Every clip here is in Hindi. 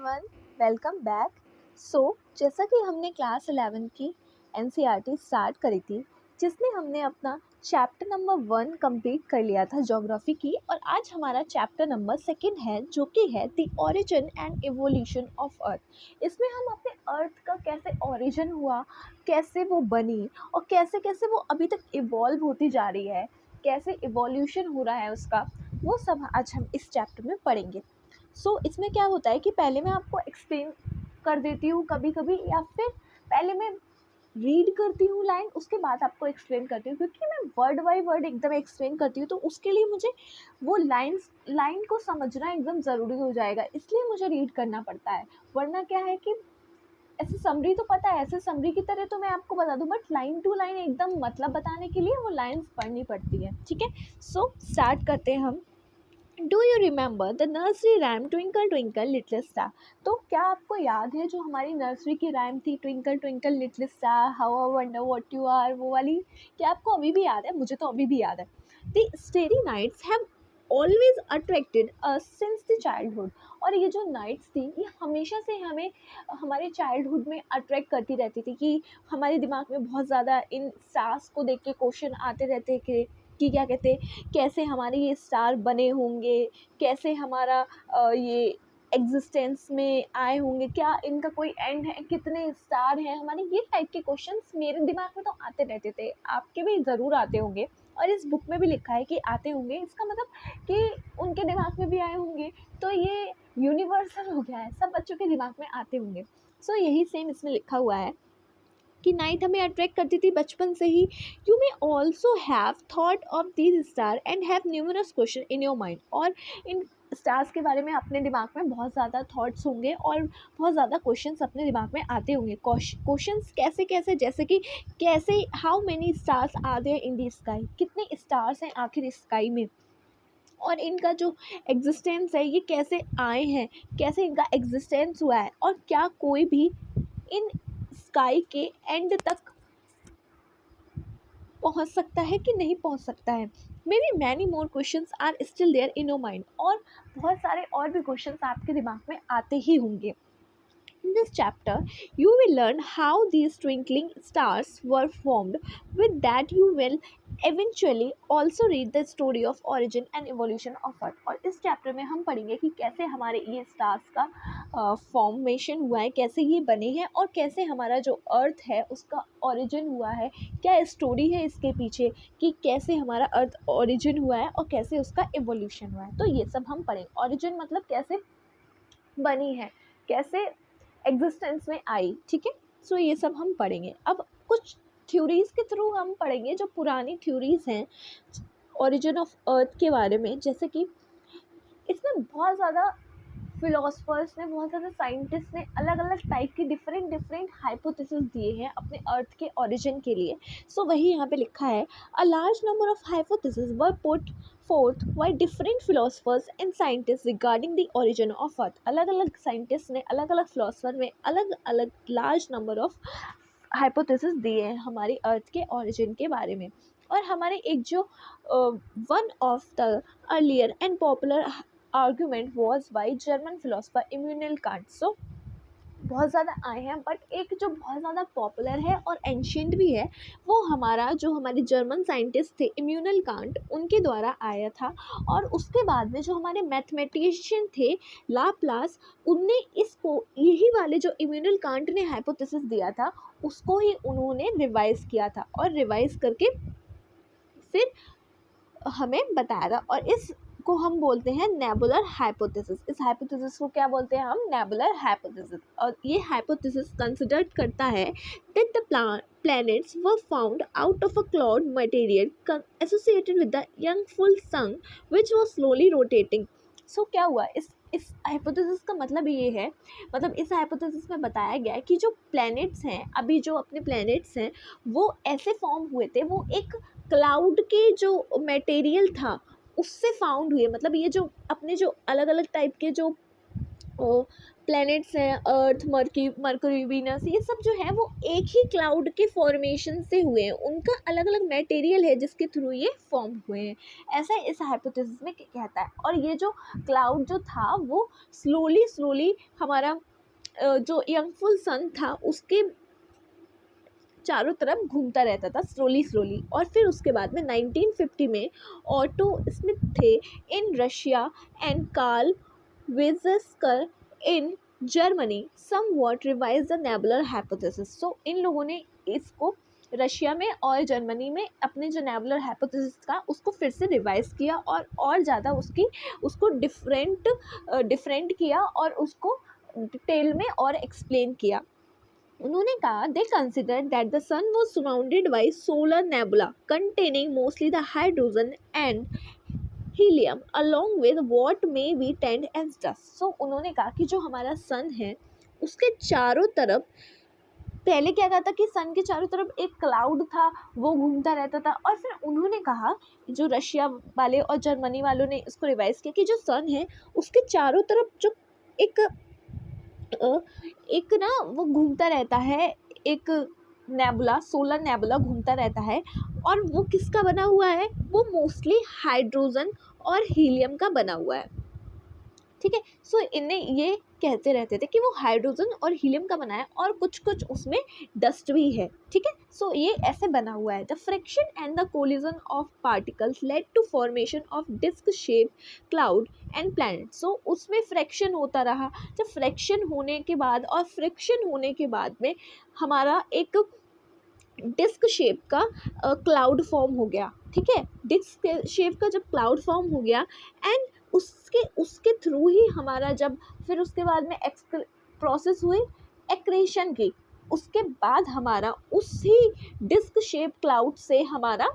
Everyone, welcome back. जैसा कि हमने क्लास 11 की एनसीईआरटी स्टार्ट करी थी, जिसमें हमने अपना चैप्टर नंबर 1 कंप्लीट कर लिया था ज्योग्राफी की, और आज हमारा चैप्टर नंबर 2 है जो कि है the origin and evolution of earth. इसमें हम अपने अर्थ का कैसे ओरिजिन हुआ, कैसे वो बनी और कैसे कैसे वो अभी तक इवॉल्व होती जा रही है, कैसे इवोल्यूशन हो रहा है उसका, वो सब आज हम इस चैप्टर में पढ़ेंगे। इसमें क्या होता है कि पहले मैं आपको एक्सप्लेन कर देती हूँ कभी कभी, या फिर पहले मैं रीड करती हूँ लाइन, उसके बाद आपको एक्सप्लेन करती हूँ, क्योंकि मैं वर्ड बाय वर्ड एकदम एक्सप्लेन करती हूँ तो उसके लिए मुझे वो लाइन को समझना एकदम ज़रूरी हो जाएगा, इसलिए मुझे रीड करना पड़ता है। वरना क्या है कि ऐसे समरी तो पता है, ऐसे समरी की तरह तो मैं आपको बता दूँ, बट लाइन टू लाइन एकदम मतलब बताने के लिए वो लाइन्स पढ़नी पड़ती है। ठीक है, स्टार्ट करते हैं हम। Do you remember the nursery rhyme twinkle twinkle little star? तो क्या आपको याद है जो हमारी नर्सरी की राइम थी, twinkle twinkle little star, how I wonder what you are, वो वाली? क्या आपको अभी भी याद है? मुझे तो अभी भी याद है। The starry nights have always attracted us since the childhood. और ये जो नाइट्स थी ये हमेशा से हमें हमारे चाइल्डहुड में अट्रैक्ट करती रहती थी, कि हमारे दिमाग में बहुत ज़्यादा इन स्टार्स को देख के क्वेश्चन आते रहते कि क्या कहते, कैसे हमारे ये स्टार बने होंगे, कैसे हमारा ये एग्जिस्टेंस में आए होंगे, क्या इनका कोई एंड है, कितने स्टार हैं हमारे, ये टाइप के क्वेश्चंस मेरे दिमाग में तो आते रहते थे, आपके भी ज़रूर आते होंगे। और इस बुक में भी लिखा है कि आते होंगे, इसका मतलब कि उनके दिमाग में भी आए होंगे, तो ये यूनिवर्सल हो गया है, सब बच्चों के दिमाग में आते होंगे। यही सेम इसमें लिखा हुआ है कि नाइट हमें अट्रैक्ट करती थी बचपन से ही। You may also have thought of these star and have numerous question in your mind. और इन स्टार्स के बारे में अपने दिमाग में बहुत ज़्यादा थॉट्स होंगे और बहुत ज़्यादा क्वेश्चंस अपने दिमाग में आते होंगे। क्वेश्चंस कैसे कैसे, जैसे कि कैसे, how many stars are there in the sky, कितने स्टार्स हैं आखिर स्काई में, और इनका जो एग्जिस्टेंस है ये कैसे आए हैं, कैसे इनका एग्जिस्टेंस हुआ है, और क्या कोई भी इन स्काई के एंड तक पहुंच सकता है कि नहीं पहुंच सकता है। Maybe many more questions are still there in your mind. और बहुत सारे और भी क्वेश्चंस आपके दिमाग में आते ही होंगे। In this chapter, you will learn how these twinkling stars were formed. With that, you will eventually also read the story of origin and evolution of Earth. और इस चैप्टर में हम पढ़ेंगे कि कैसे हमारे ये स्टार्स का फॉर्मेशन हुआ है, कैसे ये बने हैं, और कैसे हमारा जो अर्थ है उसका ओरिजिन हुआ है, क्या स्टोरी है इसके पीछे, कि कैसे हमारा अर्थ ओरिजिन हुआ है और कैसे उसका एवोल्यूशन हुआ है। तो ये सब हम पढ़ेंगे। ओरिजिन मतलब कैसे बनी है, कैसे एग्जिस्टेंस में आई। ठीक है, ये सब हम पढ़ेंगे। अब कुछ थ्योरीज के थ्रू हम पढ़ेंगे, जो पुरानी थ्योरीज हैं ओरिजिन ऑफ अर्थ के बारे में। जैसे कि इसमें बहुत ज़्यादा फिलोसफर्स ने, बहुत ज़्यादा साइंटिस्ट ने अलग अलग टाइप की डिफरेंट हाइपोथेसिस दिए हैं अपने अर्थ के ओरिजिन के लिए। वही यहाँ पे लिखा है, अ large number of hypothesis were put fourth by different philosophers and scientist regarding the origin of अर्थ। अलग अलग साइंटिस्ट ने, अलग अलग फिलोसफर में अलग अलग लार्ज नंबर ऑफ हाइपोथेसिस दिए हैं हमारी अर्थ के ओरिजिन के बारे में। और हमारे एक जो one of the earlier and popular argument was by German philosopher Emmanuel can't. बहुत ज़्यादा आए हैं, बट एक जो बहुत ज़्यादा पॉपुलर है और एंशियंट भी है, वो हमारे जर्मन साइंटिस्ट थे इम्यूनल कांट, उनके द्वारा आया था। और उसके बाद में जो हमारे मैथमेटिशियन थे लाप्लास, उनने इसको, यही वाले जो इम्यूनल कांट ने हाइपोथेसिस दिया था, उसको ही उन्होंने रिवाइज किया था, और रिवाइज करके फिर हमें बताया था। और इस को हम बोलते हैं नेबुलर हाइपोथेसिस। इस हाइपोथेसिस को क्या बोलते हैं हम? Nebular hypothesis. और ये हाइपोथेसिस कंसिडर करता है that the planets were found out of a cloud material associated with the young full sun which was slowly rotating. क्या हुआ इस हाइपोथेसिस का मतलब ये है, मतलब इस हाइपोथेसिस में बताया गया है कि जो प्लैनेट्स हैं, अभी जो अपने प्लैनेट्स हैं, वो ऐसे फॉर्म हुए थे, वो एक क्लाउड के जो मटेरियल था उससे फाउंड हुए। मतलब ये जो अपने जो अलग अलग टाइप के जो प्लैनेट्स हैं, अर्थ, मरकरी, वीनस, ये सब जो है वो एक ही क्लाउड के फॉर्मेशन से हुए हैं, उनका अलग अलग मटेरियल है जिसके थ्रू ये फॉर्म हुए हैं, ऐसा इस हाइपोथेसिस में कहता है। और ये जो क्लाउड जो था वो स्लोली स्लोली हमारा जो यंगफुल सन था उसके चारों तरफ घूमता रहता था स्लोली स्लोली। और फिर उसके बाद में 1950 में ऑटो स्मिथ थे in Russia and Carl Weizsacker in Germany somewhat revise the nebular hypothesis. So इन लोगों ने इसको रशिया में और जर्मनी में अपने जो नेबुलर हाइपोथेसिस था उसको फिर से रिवाइज किया और ज़्यादा उसको डिफरेंट किया और उसको डिटेल में और एक्सप्लेन किया। उन्होंने कहा they consider that the sun was surrounded by solar nebula containing mostly the hydrogen and helium along with what may be termed as dust. So उन्होंने कहा कि जो हमारा सन है उसके चारों तरफ पहले क्या कहता कि सन के चारों तरफ एक क्लाउड था वो घूमता रहता था। और फिर उन्होंने कहा जो रशिया वाले और जर्मनी वालों ने इसको रिवाइज किया कि जो सन है उसके चारों तरफ जो एक एक ना वो घूमता रहता है, एक नेबुला, सोलर नेबुला घूमता रहता है। और वो किसका बना हुआ है? वो मोस्टली हाइड्रोजन और हीलियम का बना हुआ है। ठीक है, सो इन्हें ये कहते रहते थे कि वो हाइड्रोजन और हीलियम का बना है और कुछ कुछ उसमें डस्ट भी है। ठीक है, सो ये ऐसे बना हुआ है। The friction and the collision of particles led to formation of disc shape cloud and planet. So उसमें फ्रिक्शन होता रहा। जब फ्रिक्शन होने के बाद में हमारा एक डिस्क शेप का क्लाउड फॉर्म हो गया। ठीक है, डिस्क शेप का जब क्लाउड फॉर्म हो गया एंड उसके थ्रू ही हमारा जब फिर उसके बाद में प्रोसेस हुई एक्रेशन की, उसके बाद हमारा उसी डिस्क शेप क्लाउड से हमारा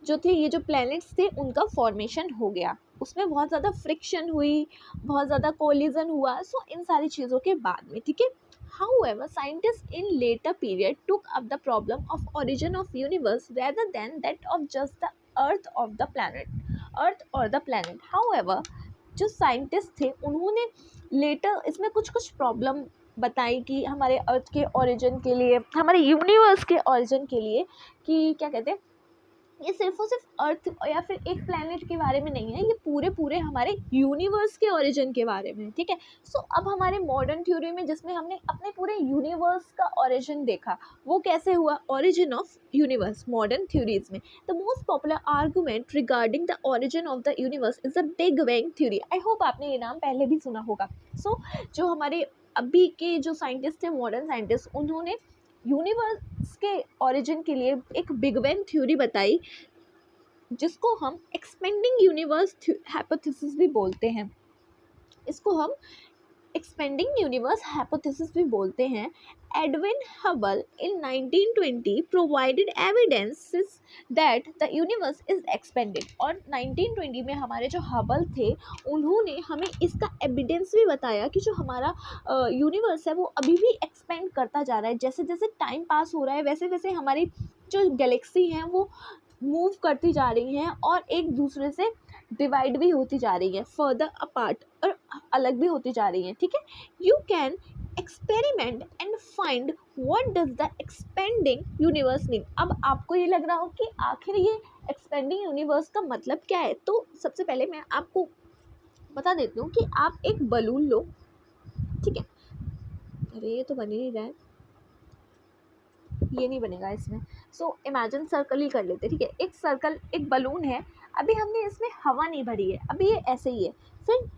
जो थे ये जो प्लैनेट्स थे उनका फॉर्मेशन हो गया। उसमें बहुत ज़्यादा फ्रिक्शन हुई, बहुत ज़्यादा कोलिजन हुआ। सो इन सारी चीज़ों के बाद में, ठीक है, however scientists in later period took up the problem of origin of universe rather than that of just the earth or the planet। however जो साइंटिस्ट थे उन्होंने लेटर इसमें कुछ कुछ प्रॉब्लम बताई कि हमारे अर्थ के ओरिजिन के लिए, हमारे यूनिवर्स के ओरिजिन के लिए, कि क्या कहते हैं ये सिर्फ और सिर्फ अर्थ या फिर एक प्लैनेट के बारे में नहीं है, ये पूरे हमारे यूनिवर्स के ओरिजिन के बारे में। ठीक है, सो अब हमारे मॉडर्न थ्योरी में जिसमें हमने अपने पूरे यूनिवर्स का ओरिजिन देखा, वो कैसे हुआ? Origin of universe modern theories में the most popular argument regarding the origin of the universe is the big bang theory. I hope आपने ये नाम पहले भी सुना होगा। सो जो हमारे अभी के जो साइंटिस्ट थे, मॉडर्न साइंटिस्ट, उन्होंने यूनिवर्स के ओरिजिन के लिए एक बिग बैंग थ्योरी बताई जिसको हम एक्सपेंडिंग यूनिवर्स हाइपोथेसिस भी बोलते हैं। इसको हम एक्सपेंडिंग यूनिवर्स हाइपोथेसिस भी बोलते हैं। Edwin Hubble in 1920 provided evidences that the universe is expanded. और 1920 में हमारे जो हबल थे उन्होंने हमें इसका एविडेंस भी बताया कि जो हमारा यूनिवर्स है वो अभी भी एक्सपेंड करता जा रहा है। जैसे जैसे टाइम पास हो रहा है वैसे वैसे हमारी जो गैलेक्सी हैं वो मूव करती जा रही हैं और एक दूसरे से डिवाइड भी होती जा रही है, फर्दर अपार्ट, और अलग भी होती जा रही हैं। ठीक है, you can experiment and find what does the expanding universe mean. अब आपको ये लग रहा हो कि आखिर ये एक्सपेंडिंग यूनिवर्स का मतलब क्या है, तो सबसे पहले मैं आपको बता देती हूँ कि आप एक बलून लो। ठीक है, अरे ये तो बन ही नहीं रहा है, ये नहीं बनेगा इसमें। सो इमेजिन सर्कल ही कर लेते। ठीक है, एक सर्कल, एक बलून है, अभी हमने इसमें हवा नहीं भरी है, अभी ये ऐसे ही है। फिर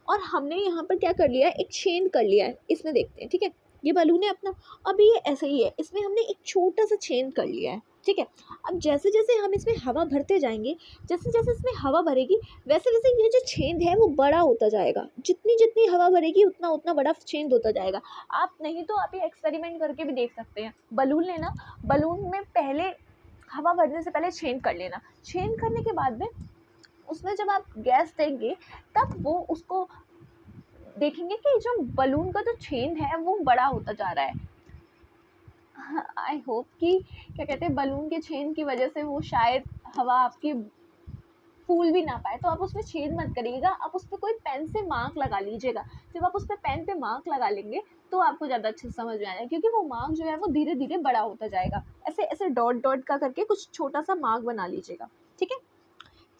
और हमने यहाँ पर क्या कर लिया है, एक चेन कर लिया है, इसमें देखते हैं। ठीक है, ये बलून है अपना, अभी ये ऐसे ही है, इसमें हमने एक छोटा सा चेन कर लिया है। ठीक है, अब जैसे जैसे हम इसमें हवा भरते जाएंगे, जैसे जैसे इसमें हवा भरेगी वैसे वैसे ये जो छेद है वो बड़ा होता जाएगा। जितनी जितनी हवा भरेगी उतना उतना बड़ा छेद होता जाएगा। आप नहीं तो आप ये एक्सपेरिमेंट करके भी देख सकते हैं। बलून लेना, बलून में पहले हवा भरने से पहले छेद कर लेना, छेद करने के बाद में उसमें जब आप गैस देंगे तब वो उसको देखेंगे कि जो बलून का जो छेद है वो बड़ा होता जा रहा है। आई होप कि क्या कहते हैं बलून के छेद की वजह से वो शायद हवा आपकी फूल भी ना पाए तो आप उसमें छेद मत करिएगा, आप उस पर कोई पेन से मार्क लगा लीजिएगा। जब आप उस पर पेन पे मार्क लगा लेंगे तो आपको ज़्यादा अच्छे से समझ में आएगा, क्योंकि वो मार्क जो है वो धीरे धीरे बड़ा होता जाएगा। ऐसे ऐसे डॉट डॉट का करके कुछ छोटा सा मार्क बना लीजिएगा, ठीक है।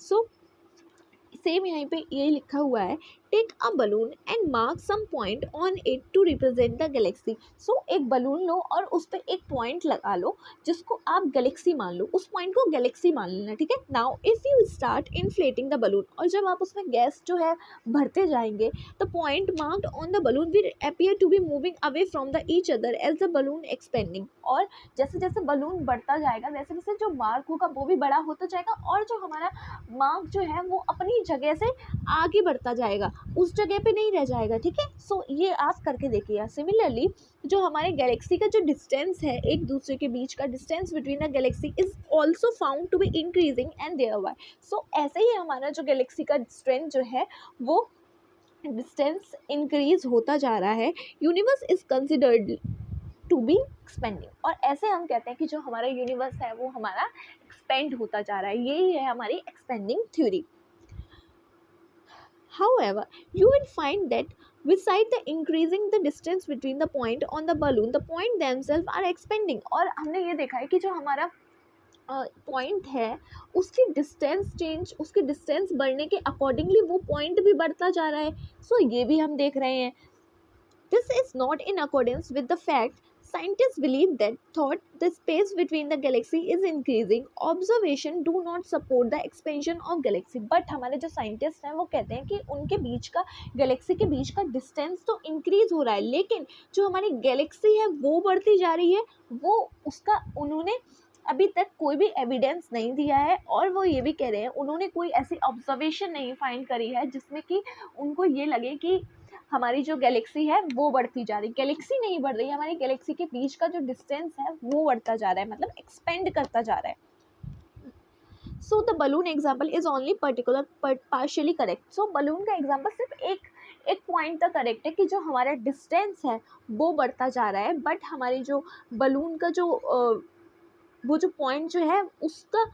सो सेम यहाँ पे यही लिखा हुआ है, take a balloon and mark some point on it to represent the galaxy. So एक बलून लो और उस पर एक पॉइंट लगा लो जिसको आप गैलेक्सी मान लो, उस पॉइंट को गैलेक्सी मान लेना, ठीक है। Now if you start inflating the balloon, और जब आप उसमें गैस जो है भरते जाएंगे, the point marked on the balloon will appear to be moving away from the each other as the balloon expanding. और जैसे जैसे बलून बढ़ता जाएगा वैसे वैसे जो मार्क होगा वो भी बड़ा होता जाएगा, और जो हमारा मार्क जो है वो अपनी जगह से आगे बढ़ता जाएगा, उस जगह पे नहीं रह जाएगा, ठीक है। सो ये आप करके देखिए। सिमिलरली जो हमारे गैलेक्सी का जो डिस्टेंस है, एक दूसरे के बीच का distance between the galaxy is also found to be increasing and thereby. So ऐसे ही हमारा जो गैलेक्सी का डिस्टेंस जो है वो डिस्टेंस इंक्रीज होता जा रहा है। Universe is considered to be expanding, और ऐसे हम कहते हैं कि जो हमारा यूनिवर्स है वो हमारा एक्सपेंड होता जा रहा है। यही है हमारी expanding theory. However, you will find that beside the increasing the distance between the point on the balloon, the point themselves are expanding। और हमने ये देखा है कि जो हमारा पॉइंट है उसकी डिस्टेंस चेंज, उसकी डिस्टेंस बढ़ने के अकॉर्डिंगली वो पॉइंट भी बढ़ता जा रहा है। सो ये भी हम देख रहे हैं। This is not in accordance with the fact scientists believe that thought the space between the galaxy is increasing. Observation do not support the expansion of galaxy. But हमारे जो साइंटिस्ट हैं वो कहते हैं कि उनके बीच का, गैलेक्सी के बीच का डिस्टेंस तो इंक्रीज हो रहा है, लेकिन जो हमारी गैलेक्सी है वो बढ़ती जा रही है। वो उसका उन्होंने अभी तक कोई भी एविडेंस नहीं दिया है, और वो ये भी कह रहे हैं उन्होंने कोई ऐसी ऑब्जर्वेशन नहीं फाइंड करी है जिसमें कि उनको ये लगे कि हमारी जो गैलेक्सी है वो बढ़ती जा रही। गैलेक्सी नहीं बढ़ रही है, हमारी गैलेक्सी के बीच का जो डिस्टेंस है वो बढ़ता जा रहा है, मतलब एक्सपेंड करता जा रहा है। So the balloon example is only particular partially correct. So balloon का एग्जाम्पल सिर्फ एक पॉइंट तक करेक्ट है कि जो हमारा डिस्टेंस है वो बढ़ता जा रहा है, बट हमारी जो बलून का वो जो पॉइंट जो है उसका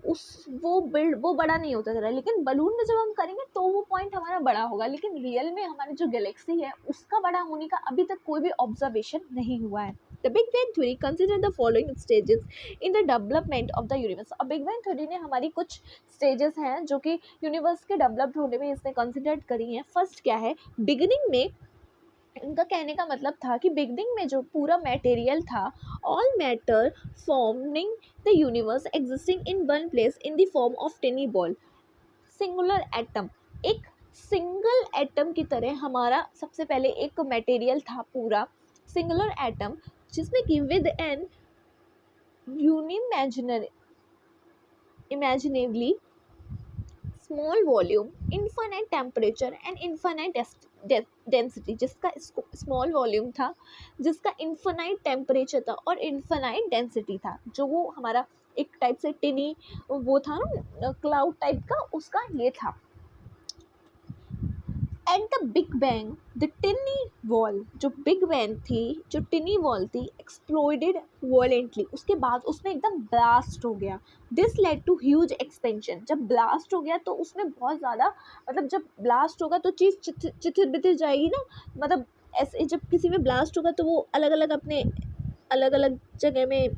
वो बड़ा नहीं होता जा रहा है। लेकिन बलून में जब हम करेंगे तो वो पॉइंट हमारा बड़ा होगा, लेकिन रियल में हमारी जो गैलेक्सी है उसका बड़ा होने का अभी तक कोई भी ऑब्जर्वेशन नहीं हुआ है। The big bang theory consider the following stages in the development of the universe. अब बिग बैंग थ्योरी ने हमारी कुछ स्टेजेस हैं जो कि यूनिवर्स के डेवलप्ड होने में इसने कंसिडर करी हैं। फर्स्ट क्या है, बिगिनिंग में उनका कहने का मतलब था कि बिगनिंग में जो पूरा मटेरियल था, all matter forming the universe existing in one place in the form of tiny ball singular atom. एक सिंगल एटम की तरह हमारा सबसे पहले एक मटेरियल था पूरा सिंगुलर एटम, जिसमें कि with unimaginably small volume, infinite temperature and infinite density, जिसका स्मॉल वॉल्यूम था, जिसका इन्फाइनाइट टेम्परेचर था और इन्फाइनाइट डेंसिटी था। जो वो हमारा एक टाइप से टिनी वो था ना, क्लाउड टाइप का, उसका ये था। At the big bang the tiny ball, जो बिग बैंग थी, जो टिनी वॉल थी, एक्सप्लोडेड वॉलेंटली। उसके बाद उसमें एकदम ब्लास्ट हो गया। This led to huge expansion. जब ब्लास्ट हो गया तो उसमें बहुत ज़्यादा, मतलब जब ब्लास्ट होगा तो चीज़ चिथिर बिथिर जाएगी ना, मतलब ऐसे जब किसी में ब्लास्ट होगा तो वो अलग अलग अपने अलग अलग जगह में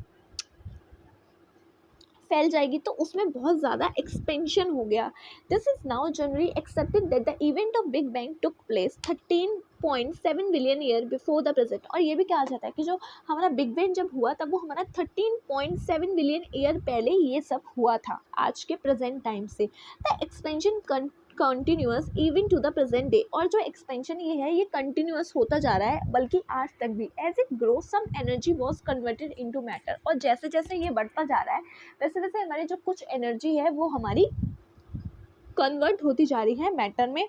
फैल जाएगी, तो उसमें बहुत ज़्यादा एक्सपेंशन हो गया। This is now generally accepted that the event of big bang took place 13.7 billion year before the present. और ये भी कहा जाता है कि जो हमारा बिग बैंग जब हुआ तब वो हमारा 13.7 बिलियन ईयर पहले ये सब हुआ था, आज के प्रेजेंट टाइम से। The expansion continuous even to the present day. और जो एक्सपेंशन ये है ये कंटिन्यूअस होता जा रहा है, बल्कि आज तक भी। As it grow some energy was converted into matter. और जैसे जैसे ये बढ़ता जा रहा है वैसे वैसे हमारी जो कुछ एनर्जी है वो हमारी कन्वर्ट होती जा रही है मैटर में।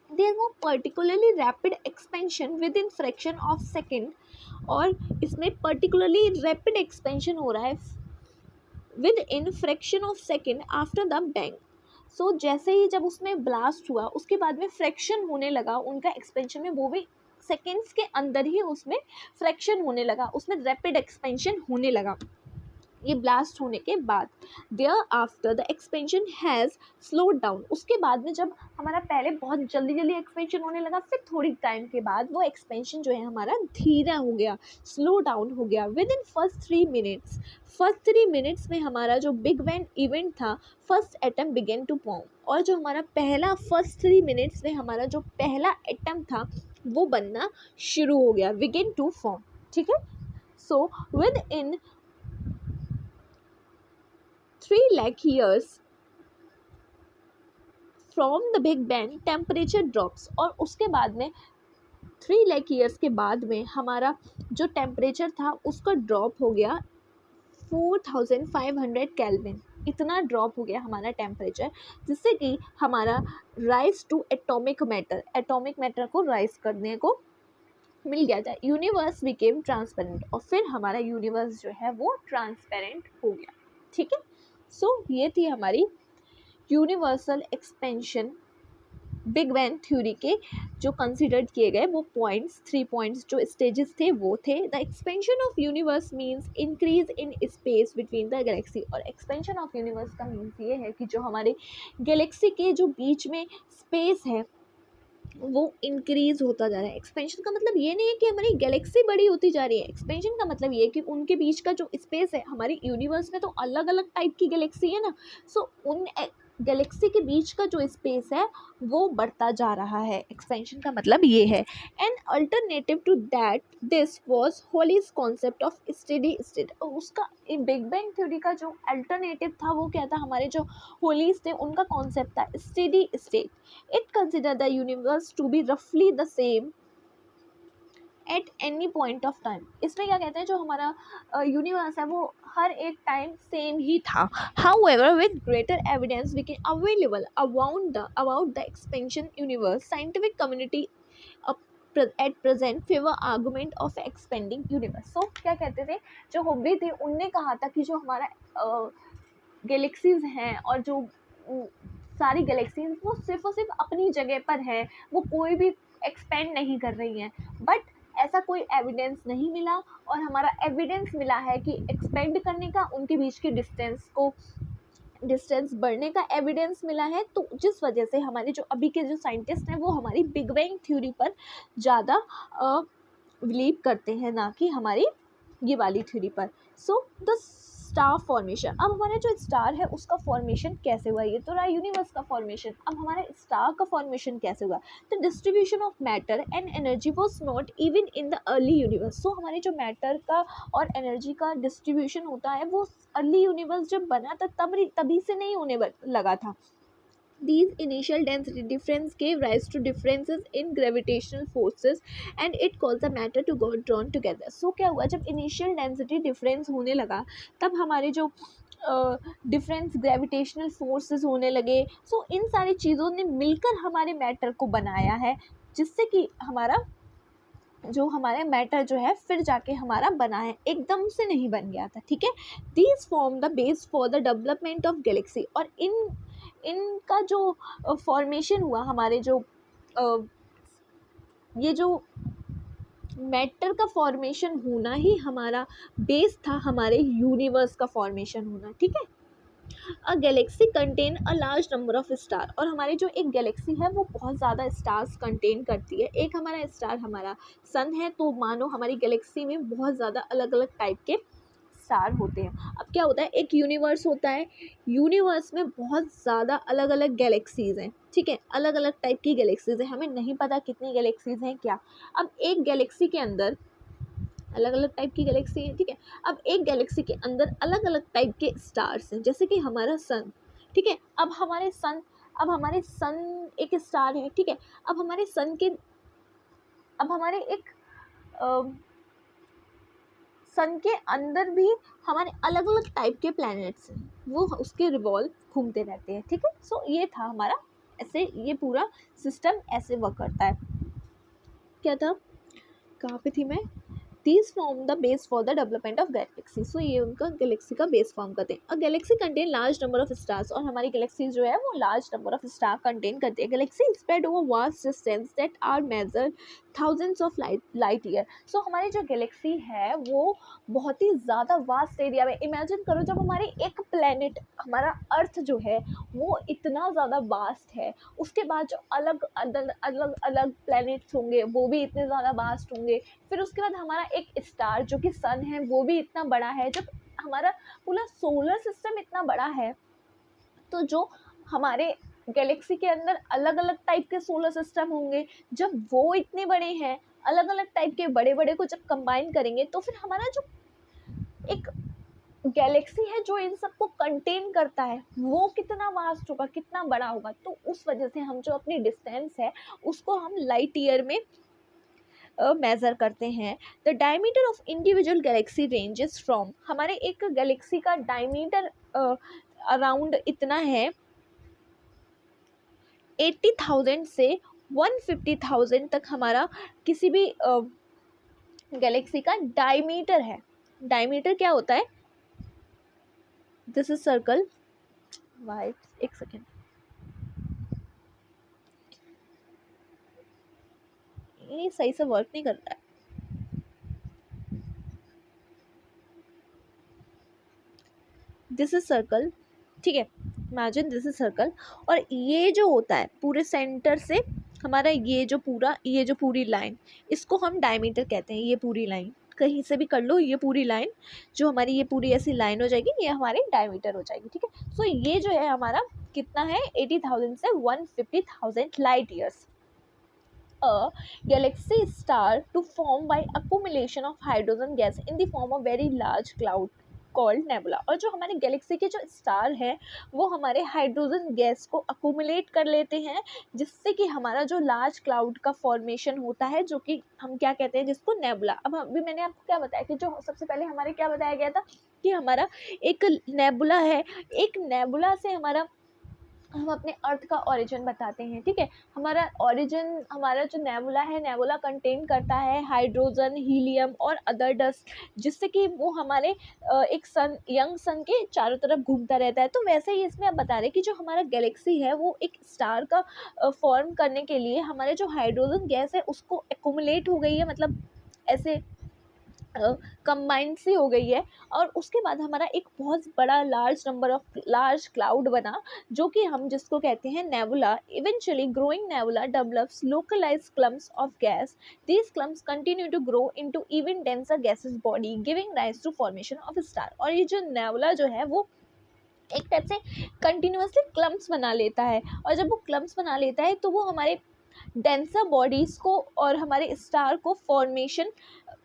देयर वो particularly rapid expansion within fraction of second. और इसमें पर्टिकुलरली रैपिड एक्सपेंशन हो रहा है within fraction of second after the bang. So जैसे ही जब उसमें ब्लास्ट हुआ उसके बाद में फ्रैक्शन होने लगा उनका एक्सपेंशन में, वो भी सेकेंड्स के अंदर ही उसमें फ्रैक्शन होने लगा, उसमें रैपिड एक्सपेंशन होने लगा। ये ब्लास्ट होने के बाद thereafter the expansion has slowed down, उसके बाद में जब हमारा पहले बहुत जल्दी जल्दी एक्सपेंशन होने लगा, फिर थोड़ी टाइम के बाद वो एक्सपेंशन जो है हमारा धीरा हो गया, स्लो डाउन हो गया। विद इन फर्स्ट 3 मिनट्स में हमारा जो बिग बैंग इवेंट था, first atom began to form, और जो हमारा पहला फर्स्ट 3 मिनट्स में हमारा जो पहला एटम था वो बनना शुरू हो गया, बिगेन टू फॉर्म। ठीक है, so within 3 lakh years from the big bang temperature drops, और उसके बाद में 3 लाख ईयर्स के बाद में हमारा जो टेम्परेचर था उसका ड्रॉप हो गया 4500 केल्विन, इतना ड्रॉप हो गया हमारा टेम्परेचर, जिससे कि हमारा राइज टू एटॉमिक मैटर को राइज करने को मिल गया था। यूनिवर्स बिकेम ट्रांसपेरेंट, और फिर हमारा यूनिवर्स जो है वो ट्रांसपेरेंट हो गया। ठीक है, सो ये थी हमारी universal expansion big bang theory के जो कंसिडर्ड किए गए वो पॉइंट्स, 3 पॉइंट्स जो स्टेजेस थे वो थे। The expansion of universe means increase in space between the Galaxy, और एक्सपेंशन ऑफ यूनिवर्स का मीन्स ये है कि जो हमारे गैलेक्सी के जो बीच में स्पेस है वो इंक्रीज होता जा रहा है। एक्सपेंशन का मतलब ये नहीं है कि हमारी गैलेक्सी बड़ी होती जा रही है, एक्सपेंशन का मतलब ये है कि उनके बीच का जो स्पेस है, हमारी यूनिवर्स में तो अलग अलग टाइप की गैलेक्सी है ना, सो उन गैलेक्सी के बीच का जो स्पेस है वो बढ़ता जा रहा है। एक्सपेंशन का मतलब ये है। An alternative to that this was Hoyle's concept of steady state, उसका बिग बैंग थ्योरी का जो अल्टरनेटिव था वो क्या था, हमारे जो होलीज थे उनका कॉन्सेप्ट था steady state. It consider the universe to be रफली the same at any point of time. इसमें क्या कहते हैं, जो हमारा यूनिवर्स है वो हर एक टाइम सेम ही था। However with greater evidence became available about the expansion universe, scientific community at present favour argument of expanding universe. So क्या कहते थे, जो होबी थे उनने कहा था कि जो हमारा गैलेक्सीज हैं और जो सारी गैलेक्सीज वो सिर्फ और सिर्फ अपनी जगह पर है, वो कोई भी एक्सपेंड नहीं कर रही हैं, बट ऐसा कोई एविडेंस नहीं मिला, और हमारा एविडेंस मिला है कि एक्सपेंड करने का, उनके बीच की डिस्टेंस बढ़ने का एविडेंस मिला है। तो जिस वजह से हमारे जो अभी के जो साइंटिस्ट हैं वो हमारी बिग बैंग थ्योरी पर ज़्यादा बिलीव करते हैं, ना कि हमारी ये वाली थ्योरी पर। सो द स्टार फॉर्मेशन, अब हमारा जो स्टार है उसका फॉर्मेशन कैसे हुआ, ये तो रहा यूनिवर्स का फॉर्मेशन, अब हमारे स्टार का फॉर्मेशन कैसे हुआ। तो distribution of matter and energy was not even in the early universe. So हमारे जो मैटर का और एनर्जी का डिस्ट्रीब्यूशन होता है वो अर्ली यूनिवर्स जब बना था तभी से नहीं होने लगा था। These initial density difference gave rise to differences in gravitational forces and it caused the matter to go drawn together. So क्या हुआ, जब initial density difference होने लगा तब हमारे जो डिफरेंस ग्रेविटेशनल फोर्सेस होने लगे। सो इन सारी चीज़ों ने मिलकर हमारे मैटर को बनाया है, जिससे कि हमारा मैटर जो है फिर जाके हमारा बना है, एकदम से नहीं बन गया था। ठीक है, these form the base for the development of Galaxy, और इनका जो फॉर्मेशन हुआ, हमारे जो ये जो मैटर का फॉर्मेशन होना ही हमारा बेस था हमारे यूनिवर्स का फॉर्मेशन होना। ठीक है, a galaxy contain a large number of star, और हमारी जो एक गैलेक्सी है वो बहुत ज़्यादा स्टार्स कंटेन करती है। एक हमारा स्टार हमारा सन है, तो मानो हमारी गैलेक्सी में बहुत ज़्यादा अलग अलग टाइप के स्टार होते हैं। अब क्या होता है, एक यूनिवर्स होता है, यूनिवर्स में बहुत ज़्यादा अलग अलग गैलेक्सीज़ हैं। ठीक है, अलग अलग टाइप की गैलेक्सीज़ हैं, हमें नहीं पता कितनी गैलेक्सीज़ हैं क्या। अब एक गैलेक्सी के अंदर अलग अलग टाइप की गैलेक्सी है। ठीक है, अब एक गैलेक्सी के अंदर अलग अलग टाइप के स्टार्स हैं, जैसे कि हमारा सन। ठीक है, अब हमारे सन एक स्टार है। ठीक है, अब हमारे एक सन के अंदर भी हमारे अलग अलग टाइप के प्लैनेट्स हैं, वो उसके रिवॉल्व घूमते रहते हैं। ठीक है, सो ये था हमारा, ऐसे ये पूरा सिस्टम ऐसे वर्क करता है। क्या था, कहाँ पे थी मैं, These form the base for the development of galaxy. So ये उनका गैलेक्सी का बेस फॉर्म करते हैं। A galaxy contain large number of stars, और हमारी गैलेक्सी जो है वो large number of star contain करती है। Galaxy spread over vast distance that are measured thousands of light year. So हमारी जो गैलेक्सी है वो बहुत ही ज़्यादा वास्ट एरिया में, इमेजिन करो जब हमारी एक प्लेनेट हमारा अर्थ जो है वो इतना ज़्यादा वास्ट है, उसके बाद जो अलग अलग अलग अलग प्लैनेट्स होंगे वो भी इतने ज़्यादा वास्ट होंगे, फिर उसके बाद हमारा एक स्टार जो कि सन है वो भी इतना बड़ा है, जब हमारा पूरा सोलर सिस्टम इतना बड़ा है तो जो हमारे गैलेक्सी के अंदर अलग अलग टाइप के सोलर सिस्टम होंगे, जब वो इतने बड़े हैं, अलग अलग टाइप के बड़े बड़े को जब कंबाइन करेंगे तो फिर हमारा जो एक गैलेक्सी है जो इन सबको कंटेन करता है वो कितना वास्ट होगा, कितना बड़ा होगा। तो उस वजह से हम जो अपनी डिस्टेंस है उसको हम लाइट ईयर में मेज़र करते हैं। The diameter of individual Galaxy ranges from, हमारे एक गैलेक्सी का डायमीटर अराउंड इतना है 80,000 से 150,000 तक हमारा किसी भी गैलेक्सी का डायमीटर है। डायमीटर क्या होता है? दिस इज सर्कल, वाइट, एक सेकेंड, ये सही से वर्क नहीं कर रहा है। दिस इज सर्कल, ठीक है, इमेजिन दिस इज सर्कल, और ये जो होता है पूरे सेंटर से हमारा ये जो पूरी लाइन, इसको हम डायमीटर कहते हैं। ये पूरी लाइन कहीं से भी कर लो, ये पूरी लाइन जो हमारी ये पूरी ऐसी लाइन हो जाएगी, ये हमारी डायमीटर हो जाएगी, ठीक है। सो ये जो है हमारा कितना है 80,000 से 150,000 light years. A galaxy star to form by accumulation of hydrogen gas in the form of very large cloud called nebula. और जो हमारे गैलेक्सी के जो स्टार हैं वो हमारे हाइड्रोजन गैस को अकोमुलेट कर लेते हैं, जिससे कि हमारा जो लार्ज क्लाउड का फॉर्मेशन होता है जो कि हम क्या कहते हैं, जिसको नेबुला। अब अभी मैंने आपको क्या बताया कि जो सबसे पहले हमारे क्या बताया गया था कि हमारा एक नेबुला है, एक नेबुला से हम अपने अर्थ का ओरिजिन बताते हैं, ठीक है। हमारा ओरिजिन, हमारा जो नेबुला है, नेबुला कंटेन करता है हाइड्रोजन, हीलियम और अदर डस्ट, जिससे कि वो हमारे एक यंग सन के चारों तरफ घूमता रहता है। तो वैसे ही इसमें आप बता रहे हैं कि जो हमारा गैलेक्सी है वो एक स्टार का फॉर्म करने के लिए हमारे जो हाइड्रोजन गैस है उसको एक्यूमुलेट हो गई है, मतलब ऐसे कंबाइंड सी हो गई है, और उसके बाद हमारा एक बहुत बड़ा लार्ज क्लाउड बना, जो कि हम जिसको कहते हैं nebula. Eventually growing nebula develops localized clumps of gas. These clumps continue to grow into even denser gases body giving rise to formation of star. और ये जो नेबुला जो है वो एक टाइप से कंटिन्यूसली क्लम्प्स बना लेता है, और जब वो क्लम्प्स बना लेता है तो वो हमारे डेंसर बॉडीज को और हमारे स्टार को फॉर्मेशन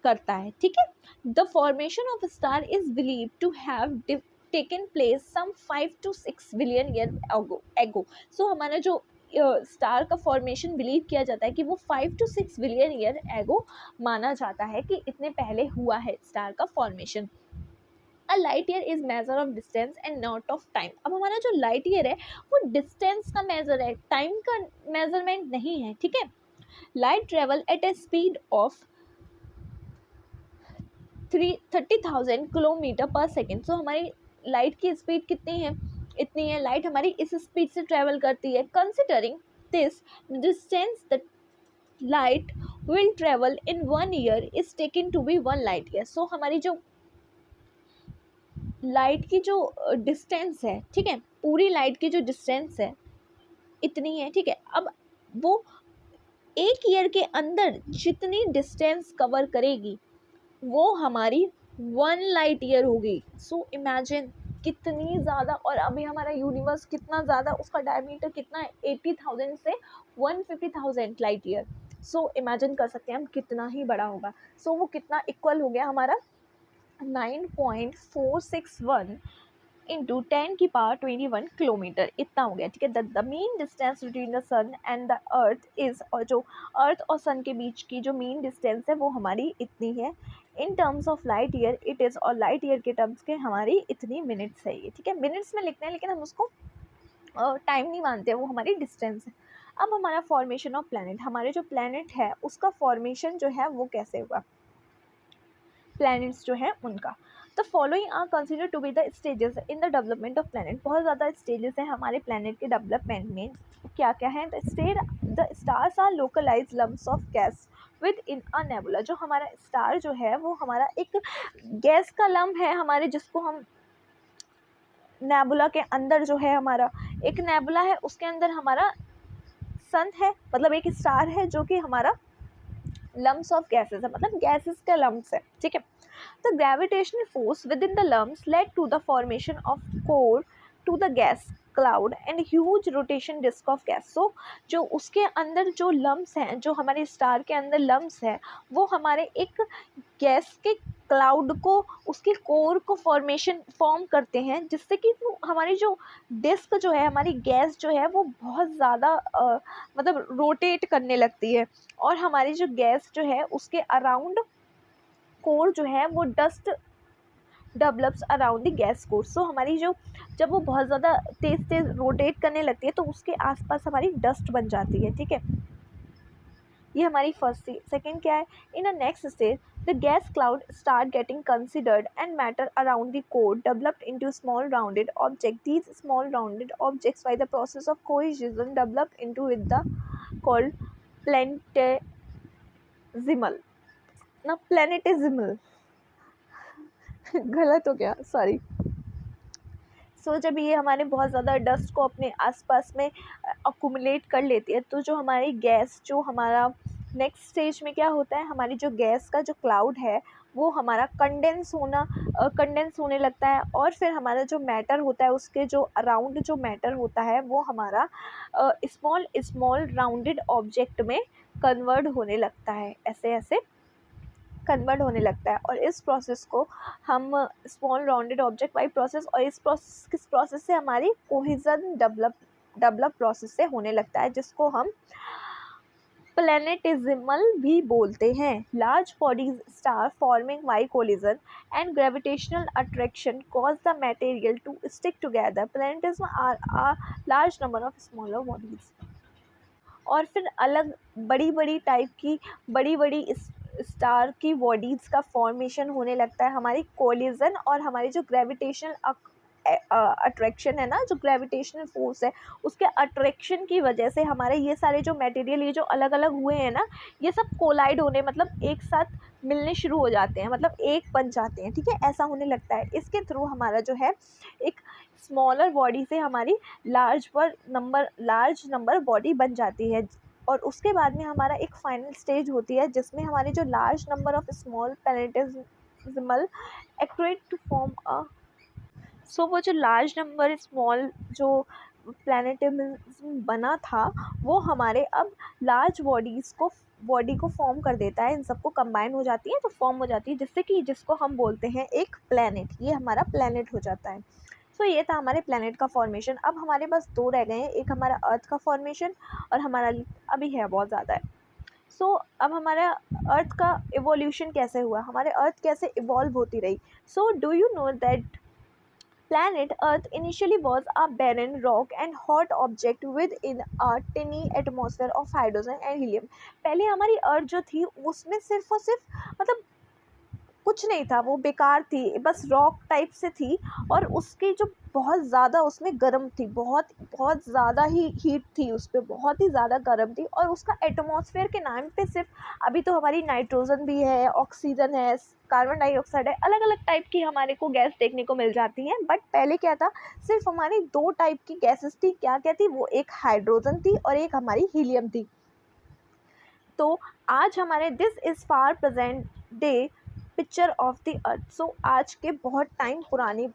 करता है, ठीक है। The formation of star is believe to have taken place some 5 to 6 billion year ago. So हमारा जो स्टार का फॉर्मेशन बिलीव किया जाता है कि वो 5 to 6 बिलियन ईयर एगो माना जाता है कि इतने पहले हुआ है स्टार का formation. A light year is measure of distance and not of time. अब हमारा जो लाइट ईयर है वो डिस्टेंस का मेजर है, टाइम का मेजरमेंट नहीं है, ठीक है। Light travel eight A speed of 30,000 kilometre पर सेकेंड। सो हमारी लाइट की स्पीड कितनी है? इतनी है। लाइट हमारी इस स्पीड से ट्रेवल करती है। Considering this distance the light will travel in 1 year is taken to be 1 light year. So हमारी जो लाइट की जो डिस्टेंस है, ठीक है, पूरी लाइट की जो डिस्टेंस है इतनी है, ठीक है। अब वो 1 ईयर के अंदर जितनी डिस्टेंस कवर करेगी वो हमारी 1 लाइट ईयर होगी। सो इमेजिन कितनी ज़्यादा, और अभी हमारा यूनिवर्स कितना ज़्यादा, उसका डायमीटर कितना है 80,000 से 150,000 लाइट ईयर। सो इमेजिन कर सकते हैं हम कितना ही बड़ा होगा। सो वो कितना इक्वल हो गया हमारा 9.461 इंटू 10⁻21 किलोमीटर, इतना हो गया, ठीक है। The mean distance between the sun and the earth is, और जो अर्थ और सन के बीच की जो मीन डिस्टेंस है वो हमारी इतनी है। In terms of light year it is, और लाइट ईयर के टर्म्स के हमारी इतनी मिनट्स है ये, ठीक है। मिनट्स में लिखते हैं लेकिन हम उसको टाइम नहीं मानते, वो हमारी डिस्टेंस है। अब हमारा फॉर्मेशन ऑफ प्लैनेट, हमारे जो प्लैनेट है उसका फॉर्मेशन जो है वो कैसे हुआ, प्लैनेट्स जो है उनका। The following are consider to be the stages in the development of planet. बहुत ज़्यादा स्टेजेस हैं हमारे प्लैनेट के डेवलपमेंट में। क्या क्या है? The stars are localize lumps of gas within a nebula. जो हमारा स्टार जो है वो हमारा एक गैस का लम्ब है हमारे, जिसको हम नेबुला के अंदर जो है हमारा एक नेबुला है, उसके अंदर हमारा सन है, मतलब एक स्टार है जो कि हमारा लम्ब्स ऑफ गैसेस है, मतलब गैसेस के लम्ब्स है, ठीक है। The gravitational force within the lumps led to the formation of core to the gas cloud and huge rotation disc of gas. So जो उसके अंदर जो लम्ब्स हैं, जो हमारे स्टार के अंदर लम्ब्स हैं, वो हमारे एक गैस के क्लाउड को, उसके कोर को फॉर्म करते हैं, जिससे कि वो हमारी जो डिस्क जो है, हमारी गैस जो है, वो बहुत ज़्यादा मतलब रोटेट करने लगती है, और हमारी जो गैस जो है उसके अराउंड कोर जो है वो dust develops around the gas core. So हमारी जो जब वो बहुत ज़्यादा तेज़ तेज़ रोटेट करने लगती है तो उसके आसपास हमारी डस्ट बन जाती है, ठीक है। ये हमारी फर्स्ट थी। सेकेंड क्या है, in a next stage the gas cloud start getting considered and matter around the core developed into small rounded object. These small rounded objects by the process of cohesion developed into with the called planetesimal ना प्लैनेटेजिमल गलत हो गया, सॉरी। सो जब ये हमारे बहुत ज़्यादा डस्ट को अपने आसपास में अकुमुलेट कर लेती है, तो जो हमारी गैस, जो हमारा नेक्स्ट स्टेज में क्या होता है, हमारी जो गैस का जो क्लाउड है वो हमारा कंडेंस होने लगता है, और फिर हमारा जो मैटर होता है उसके जो अराउंड जो मैटर होता है वो हमारा स्मॉल स्मॉल राउंडेड ऑब्जेक्ट में कन्वर्ट होने लगता है, ऐसे ऐसे कन्वर्ट होने लगता है। और इस प्रोसेस को हम small rounded object by process, और इस प्रोसेस किस प्रोसेस से, हमारी कोहेजन डेवलप प्रोसेस से होने लगता है, जिसको हम प्लैनेटेजिमल भी बोलते हैं। Large bodies star forming by collision and gravitational attraction cause the material to stick together. Planetesimals are a large number of smaller bodies. और फिर अलग बड़ी बड़ी टाइप की बड़ी बड़ी स्टार की बॉडीज़ का फॉर्मेशन होने लगता है हमारी कोलिजन और हमारी जो ग्रेविटेशनल अट्रैक्शन है ना, जो ग्रेविटेशनल फोर्स है उसके अट्रैक्शन की वजह से हमारे ये सारे जो मटेरियल ये जो अलग अलग हुए हैं ना, ये सब कोलाइड होने, मतलब एक साथ मिलने शुरू हो जाते हैं, मतलब एक बन जाते हैं, ठीक है, ऐसा होने लगता है। इसके थ्रू हमारा जो है एक स्मॉलर बॉडी से हमारी लार्ज नंबर बॉडी बन जाती है, और उसके बाद में हमारा एक फाइनल स्टेज होती है जिसमें हमारी जो large number of small planetesimal activate to form a. So वो जो लार्ज नंबर स्मॉल जो प्लैनेटेरिज्म बना था वो हमारे अब लार्ज बॉडी को फॉर्म कर देता है, इन सबको कंबाइन हो जाती है तो फॉर्म हो जाती है, जिससे कि जिसको हम बोलते हैं एक प्लैनेट, ये हमारा प्लैनेट हो जाता है। सो ये था हमारे प्लैनेट का फॉर्मेशन। अब हमारे पास दो रह गए हैं, एक हमारा अर्थ का फॉर्मेशन और हमारा अभी है बहुत ज़्यादा है। सो अब हमारा अर्थ का इवोल्यूशन कैसे हुआ, हमारे अर्थ कैसे इवॉल्व होती रही। So do you know that planet Earth initially was a barren rock and hot object within a tiny atmosphere of hydrogen and helium। पहले हमारी अर्थ जो थी उसमें सिर्फ और सिर्फ मतलब कुछ नहीं था, वो बेकार थी, बस रॉक टाइप से थी, और उसकी जो बहुत ज़्यादा उसमें गर्म थी, बहुत बहुत ज़्यादा ही हीट थी उस पर, बहुत ही ज़्यादा गर्म थी, और उसका एटमॉस्फेयर के नाम पे सिर्फ, अभी तो हमारी नाइट्रोजन भी है, ऑक्सीजन है, कार्बन डाइऑक्साइड है, अलग अलग टाइप की हमारे को गैस देखने को मिल जाती हैं, बट पहले क्या था, सिर्फ हमारी दो टाइप की गैसेस थी। क्या क्या थी वो, एक हाइड्रोजन थी और एक हमारी हीलियम थी। तो आज हमारे this is for present day picture of the earth. So आज के बहुत टाइम पुरानी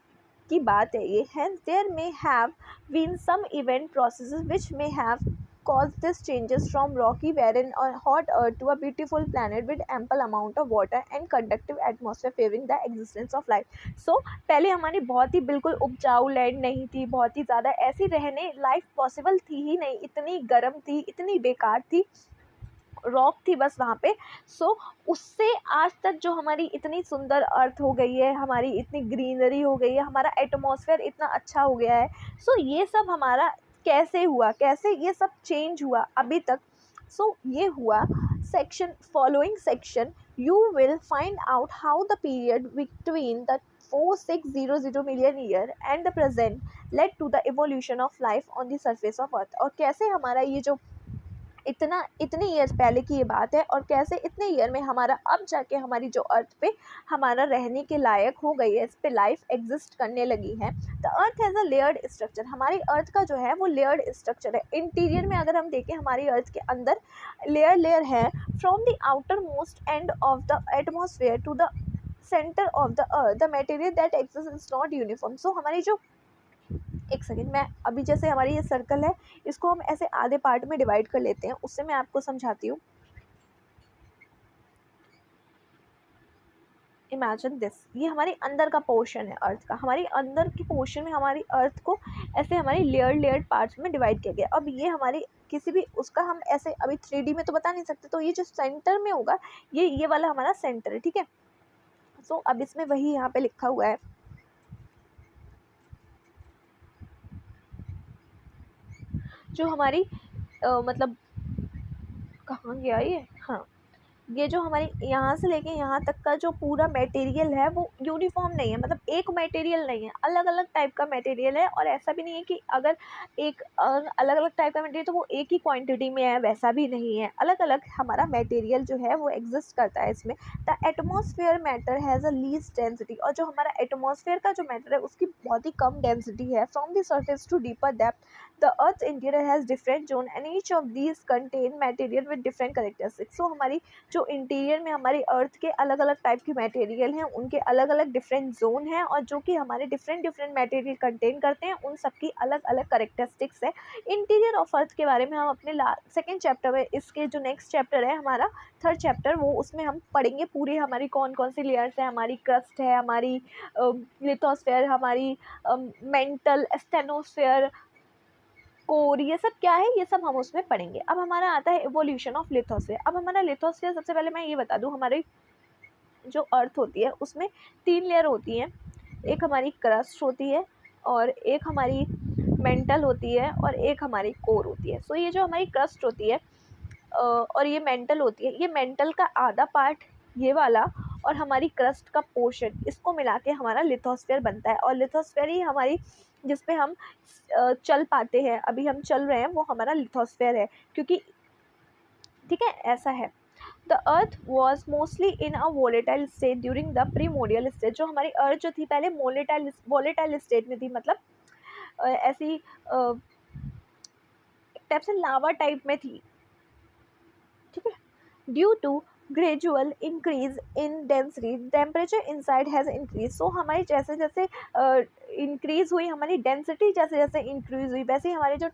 की बात है ये। Hence there may have been some event processes which may have caused these changes from rocky barren or hot earth to a beautiful planet with ample amount of water and conductive atmosphere favoring the existence of life। so पहले हमारी बहुत ही बिल्कुल उपजाऊ लैंड नहीं थी, बहुत ही ज़्यादा ऐसी रहने लाइफ पॉसिबल थी ही नहीं, इतनी गर्म थी, इतनी बेकार थी, रॉक थी बस वहाँ पे। सो उससे आज तक जो हमारी इतनी सुंदर अर्थ हो गई है, हमारी इतनी ग्रीनरी हो गई है, हमारा एटमॉस्फेयर इतना अच्छा हो गया है। सो ये सब हमारा कैसे हुआ, कैसे ये सब चेंज हुआ अभी तक। सो ये हुआ section, following section you will find out how the period between the 4600 million year and the present led to the evolution of life on the surface of earth। और कैसे हमारा ये जो इतने ईयर्स पहले की ये बात है, और कैसे इतने ईयर में हमारा अब जाके हमारी जो अर्थ पे हमारा रहने के लायक हो गई है, इस पे लाइफ एग्जिस्ट करने लगी है। The earth has a layered structure, हमारी अर्थ का जो है वो लेयर्ड स्ट्रक्चर है। इंटीरियर में अगर हम देखें हमारी अर्थ के अंदर लेयर है, from the outer most end of the atmosphere to the centre of the earth the material that exist is not uniform. So हमारी जो, एक सेकेंड, मैं अभी जैसे हमारी ये सर्कल है इसको हम ऐसे आधे पार्ट में डिवाइड कर लेते हैं, उससे मैं आपको समझाती हूँ। इमेजिन दिस, ये हमारे अंदर का पोर्शन है अर्थ का, हमारी अंदर की पोर्शन में हमारी अर्थ को ऐसे हमारी लेयर्ड पार्ट्स में डिवाइड किया गया। अब ये हमारी किसी भी उसका हम ऐसे अभी 3D में तो बता नहीं सकते, तो ये जो सेंटर में होगा ये वाला हमारा सेंटर है, ठीक है। सो अब इसमें वही यहाँ पे लिखा हुआ है, जो हमारी मतलब कहाँ गया ये, हाँ, ये जो हमारी यहाँ से लेके यहाँ तक का जो पूरा मटेरियल है वो यूनिफॉर्म नहीं है, मतलब एक मटेरियल नहीं है, अलग अलग टाइप का मटेरियल है। और ऐसा भी नहीं है कि अगर एक अलग अलग टाइप का मटेरियल तो वो एक ही क्वांटिटी में है, वैसा भी नहीं है, अलग अलग हमारा मटेरियल जो है वो एग्जिस्ट करता है इसमें। The atmosphere matter has a least density, और जो हमारा एटमोसफेयर का जो मैटर है उसकी बहुत ही कम डेंसिटी है। From the surface to deeper depth the earth interior has different zone and each of these contain material with different characteristics. So हमारी जो इंटीरियर में हमारी अर्थ के अलग अलग टाइप के मटेरियल हैं, उनके अलग अलग डिफरेंट जोन हैं, और जो कि हमारे डिफरेंट मटेरियल कंटेन करते हैं, उन सबकी अलग अलग करेक्टरिस्टिक्स है। इंटीरियर ऑफ अर्थ के बारे में हम अपने सेकेंड चैप्टर में, इसके जो नेक्स्ट चैप्टर है हमारा थर्ड चैप्टर, वो उसमें हम पढ़ेंगे पूरी हमारी कौन कौन सी लेयर्स है, हमारी क्रस्ट है, हमारी लिथोस्फेयर, हमारी मेंटल, स्टेनोस्फेयर, कोर, ये सब क्या है, ये सब हम उसमें पढ़ेंगे। अब हमारा आता है इवोल्यूशन ऑफ लिथोस्फेयर। अब हमारा लिथोस्फेयर, सबसे पहले मैं ये बता दूं, हमारी जो अर्थ होती है उसमें 3 लेयर होती हैं। एक हमारी क्रस्ट होती है, और एक हमारी मेंटल होती है, और एक हमारी कोर होती है। सो ये जो हमारी क्रस्ट होती है और ये मेंटल होती है, ये मेंटल का आधा पार्ट ये वाला और हमारी क्रस्ट का पोर्शन, इसको मिला के हमारा लिथोस्फेयर बनता है। और लिथोस्फेयर ही हमारी जिस पे हम चल पाते हैं, अभी हम चल रहे हैं, वो हमारा लिथोस्फेयर है, क्योंकि ठीक है ऐसा है। The earth was mostly in a volatile state during the primordial state. जो हमारी अर्थ जो थी पहले वोलेटाइल स्टेट में थी, मतलब ऐसी टाइप से लावा टाइप में थी, ठीक है। Due to gradual increase in density temperature inside has increase. So हमारी जैसे जैसे इंक्रीज हुई, हमारी डेंसिटी जैसे जैसे इंक्रीज हुई, वैसे ही हमारे जो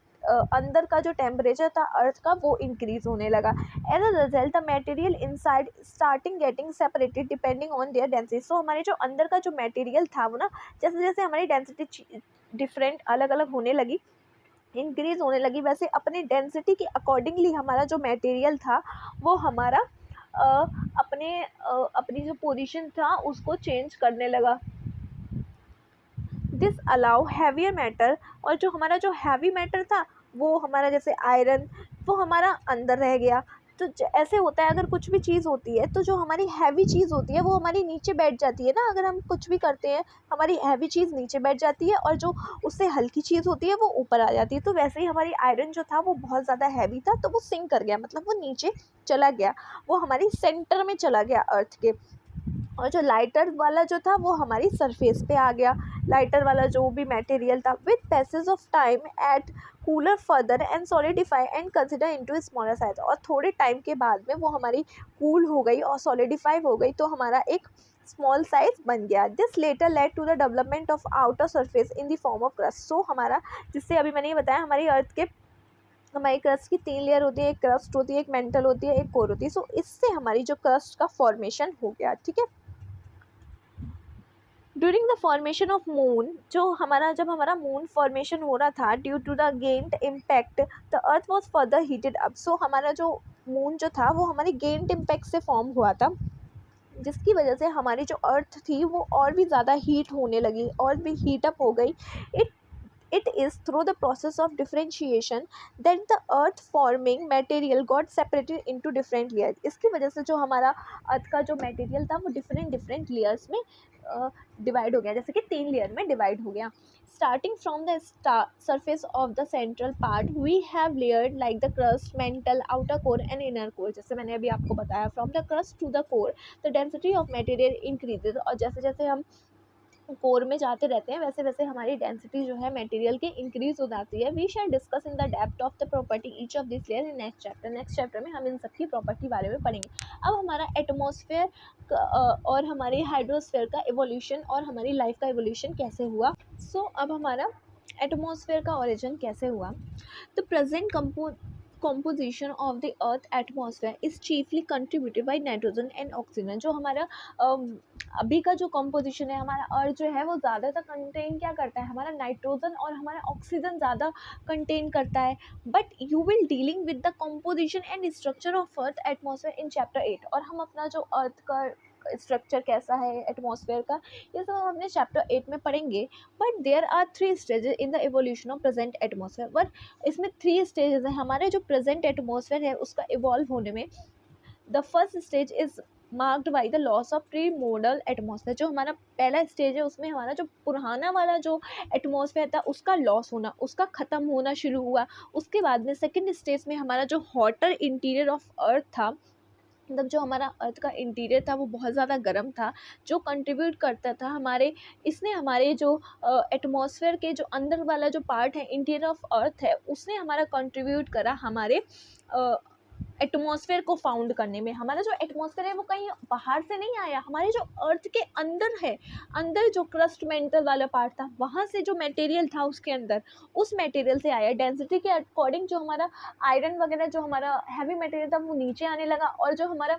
अंदर का जो टेम्परेचर था अर्थ का वो इंक्रीज होने लगा। As a result the material inside starting getting separated depending on their density. So हमारे जो अंदर का जो मटेरियल था वो ना, जैसे जैसे हमारी डेंसिटी डिफरेंट अलग अलग होने लगी, इंक्रीज होने लगी, वैसे अपनी डेंसिटी के अकॉर्डिंगली हमारा जो मटेरियल था वो हमारा अपनी जो पोजीशन था उसको चेंज करने लगा। दिस अलाउ हैवियर मैटर, और जो हमारा जो हैवी मैटर था वो हमारा जैसे आयरन, वो हमारा अंदर रह गया। तो ऐसे होता है, अगर कुछ भी चीज़ होती है तो जो हमारी हैवी चीज़ होती है वो हमारी नीचे बैठ जाती है ना, अगर हम कुछ भी करते हैं हमारी हैवी चीज़ नीचे बैठ जाती है, और जो उससे हल्की चीज़ होती है वो ऊपर आ जाती है। तो वैसे ही हमारी आयरन जो था वो बहुत ज़्यादा हैवी था, तो वो सिंक कर गया, मतलब वो नीचे चला गया, वो हमारी सेंटर में चला गया अर्थ के। और जो लाइटर वाला जो था वो हमारी सरफेस पे आ गया, लाइटर वाला जो भी मटेरियल था। With passage of time it cooler further and solidify and consider into smaller size, और थोड़े टाइम के बाद में वो हमारी कूल हो गई और सॉलिडिफाई हो गई, तो हमारा एक स्मॉल साइज बन गया। This later led to the development of outer surface in the form of crust. So हमारा, जिससे अभी मैंने ये बताया, हमारी अर्थ के हमारी क्रस्ट की 3 लेयर होती है, एक क्रस्ट होती है, एक मेंटल होती है, एक कोर होती है। सो इससे हमारी जो क्रस्ट का फॉर्मेशन हो गया, ठीक है। During the formation of moon, जब हमारा मून फॉर्मेशन हो रहा था, due to the giant impact the earth was further heated up. So हमारा जो मून जो था वो हमारी गेंट इम्पैक्ट से फॉर्म हुआ था, जिसकी वजह से हमारी जो अर्थ थी वो और भी ज़्यादा हीट होने लगी, और भी हीटअप हो गई। It It is through the process of differentiation that the earth forming material got separated into different layers. इसकी वजह से जो हमारा अर्थ का जो मटेरियल था वो डिफरेंट डिफरेंट लेयर्स में डिवाइड हो गया, जैसे कि 3 लेयर में डिवाइड हो गया. Starting from the surface of the central part, we have layered like the crust, mantle, outer core and inner core. जैसे मैंने अभी आपको बताया, from the crust to the core, the density of material increases. और जैसे जैसे हम कोर में जाते रहते हैं वैसे वैसे हमारी डेंसिटी जो है मटेरियल की इंक्रीज हो जाती है. We shall discuss in the depth of the property each of this layer in next chapter. Next chapter में हम इन सबकी प्रॉपर्टी बारे में पढ़ेंगे. अब हमारा एटमॉस्फेयर और हमारे हाइड्रोस्फेयर का एवोल्यूशन और हमारी लाइफ का एवोल्यूशन कैसे हुआ. अब हमारा एटमॉस्फेयर का ओरिजिन कैसे हुआ. The present composition of the earth atmosphere is chiefly contributed by nitrogen and oxygen. जो हमारा अभी का जो composition है, हमारा अर्थ जो है वो ज़्यादातर कंटेन क्या करता है, हमारा नाइट्रोजन और हमारा ऑक्सीजन ज़्यादा कंटेन करता है. But you will dealing with the composition and structure of earth atmosphere in chapter 8. और हम अपना जो अर्थ का स्ट्रक्चर कैसा है एटमॉस्फेयर का, ये सब हम अपने चैप्टर 8 में पढ़ेंगे. But there are 3 stages in the evolution of present atmosphere. But इसमें 3 स्टेजेस हैं हमारे जो प्रेजेंट एटमॉस्फेयर है उसका इवॉल्व होने में. The first stage is marked by the loss of pre model atmosphere. जो हमारा पहला स्टेज है उसमें हमारा जो पुराना वाला जो एटमॉस्फेयर था उसका लॉस होना, उसका ख़त्म होना शुरू हुआ. उसके बाद में सेकेंड स्टेज में हमारा जो हॉटर इंटीरियर ऑफ अर्थ था, मतलब जो हमारा अर्थ का इंटीरियर था वो बहुत ज़्यादा गर्म था, जो कंट्रीब्यूट करता था हमारे, इसने हमारे जो एटमॉस्फेयर के जो अंदर वाला जो पार्ट है इंटीरियर ऑफ अर्थ है उसने हमारा कंट्रीब्यूट करा हमारे एटमॉस्फेयर को फाउंड करने में. हमारा जो एटमॉस्फेयर है वो कहीं बाहर से नहीं आया, हमारे जो अर्थ के अंदर है, अंदर जो क्रस्ट मेंटल वाला पार्ट था वहाँ से जो मटेरियल था उसके अंदर, उस मटेरियल से आया. डेंसिटी के अकॉर्डिंग जो हमारा आयरन वगैरह जो हमारा हैवी मटेरियल था वो नीचे आने लगा, और जो हमारा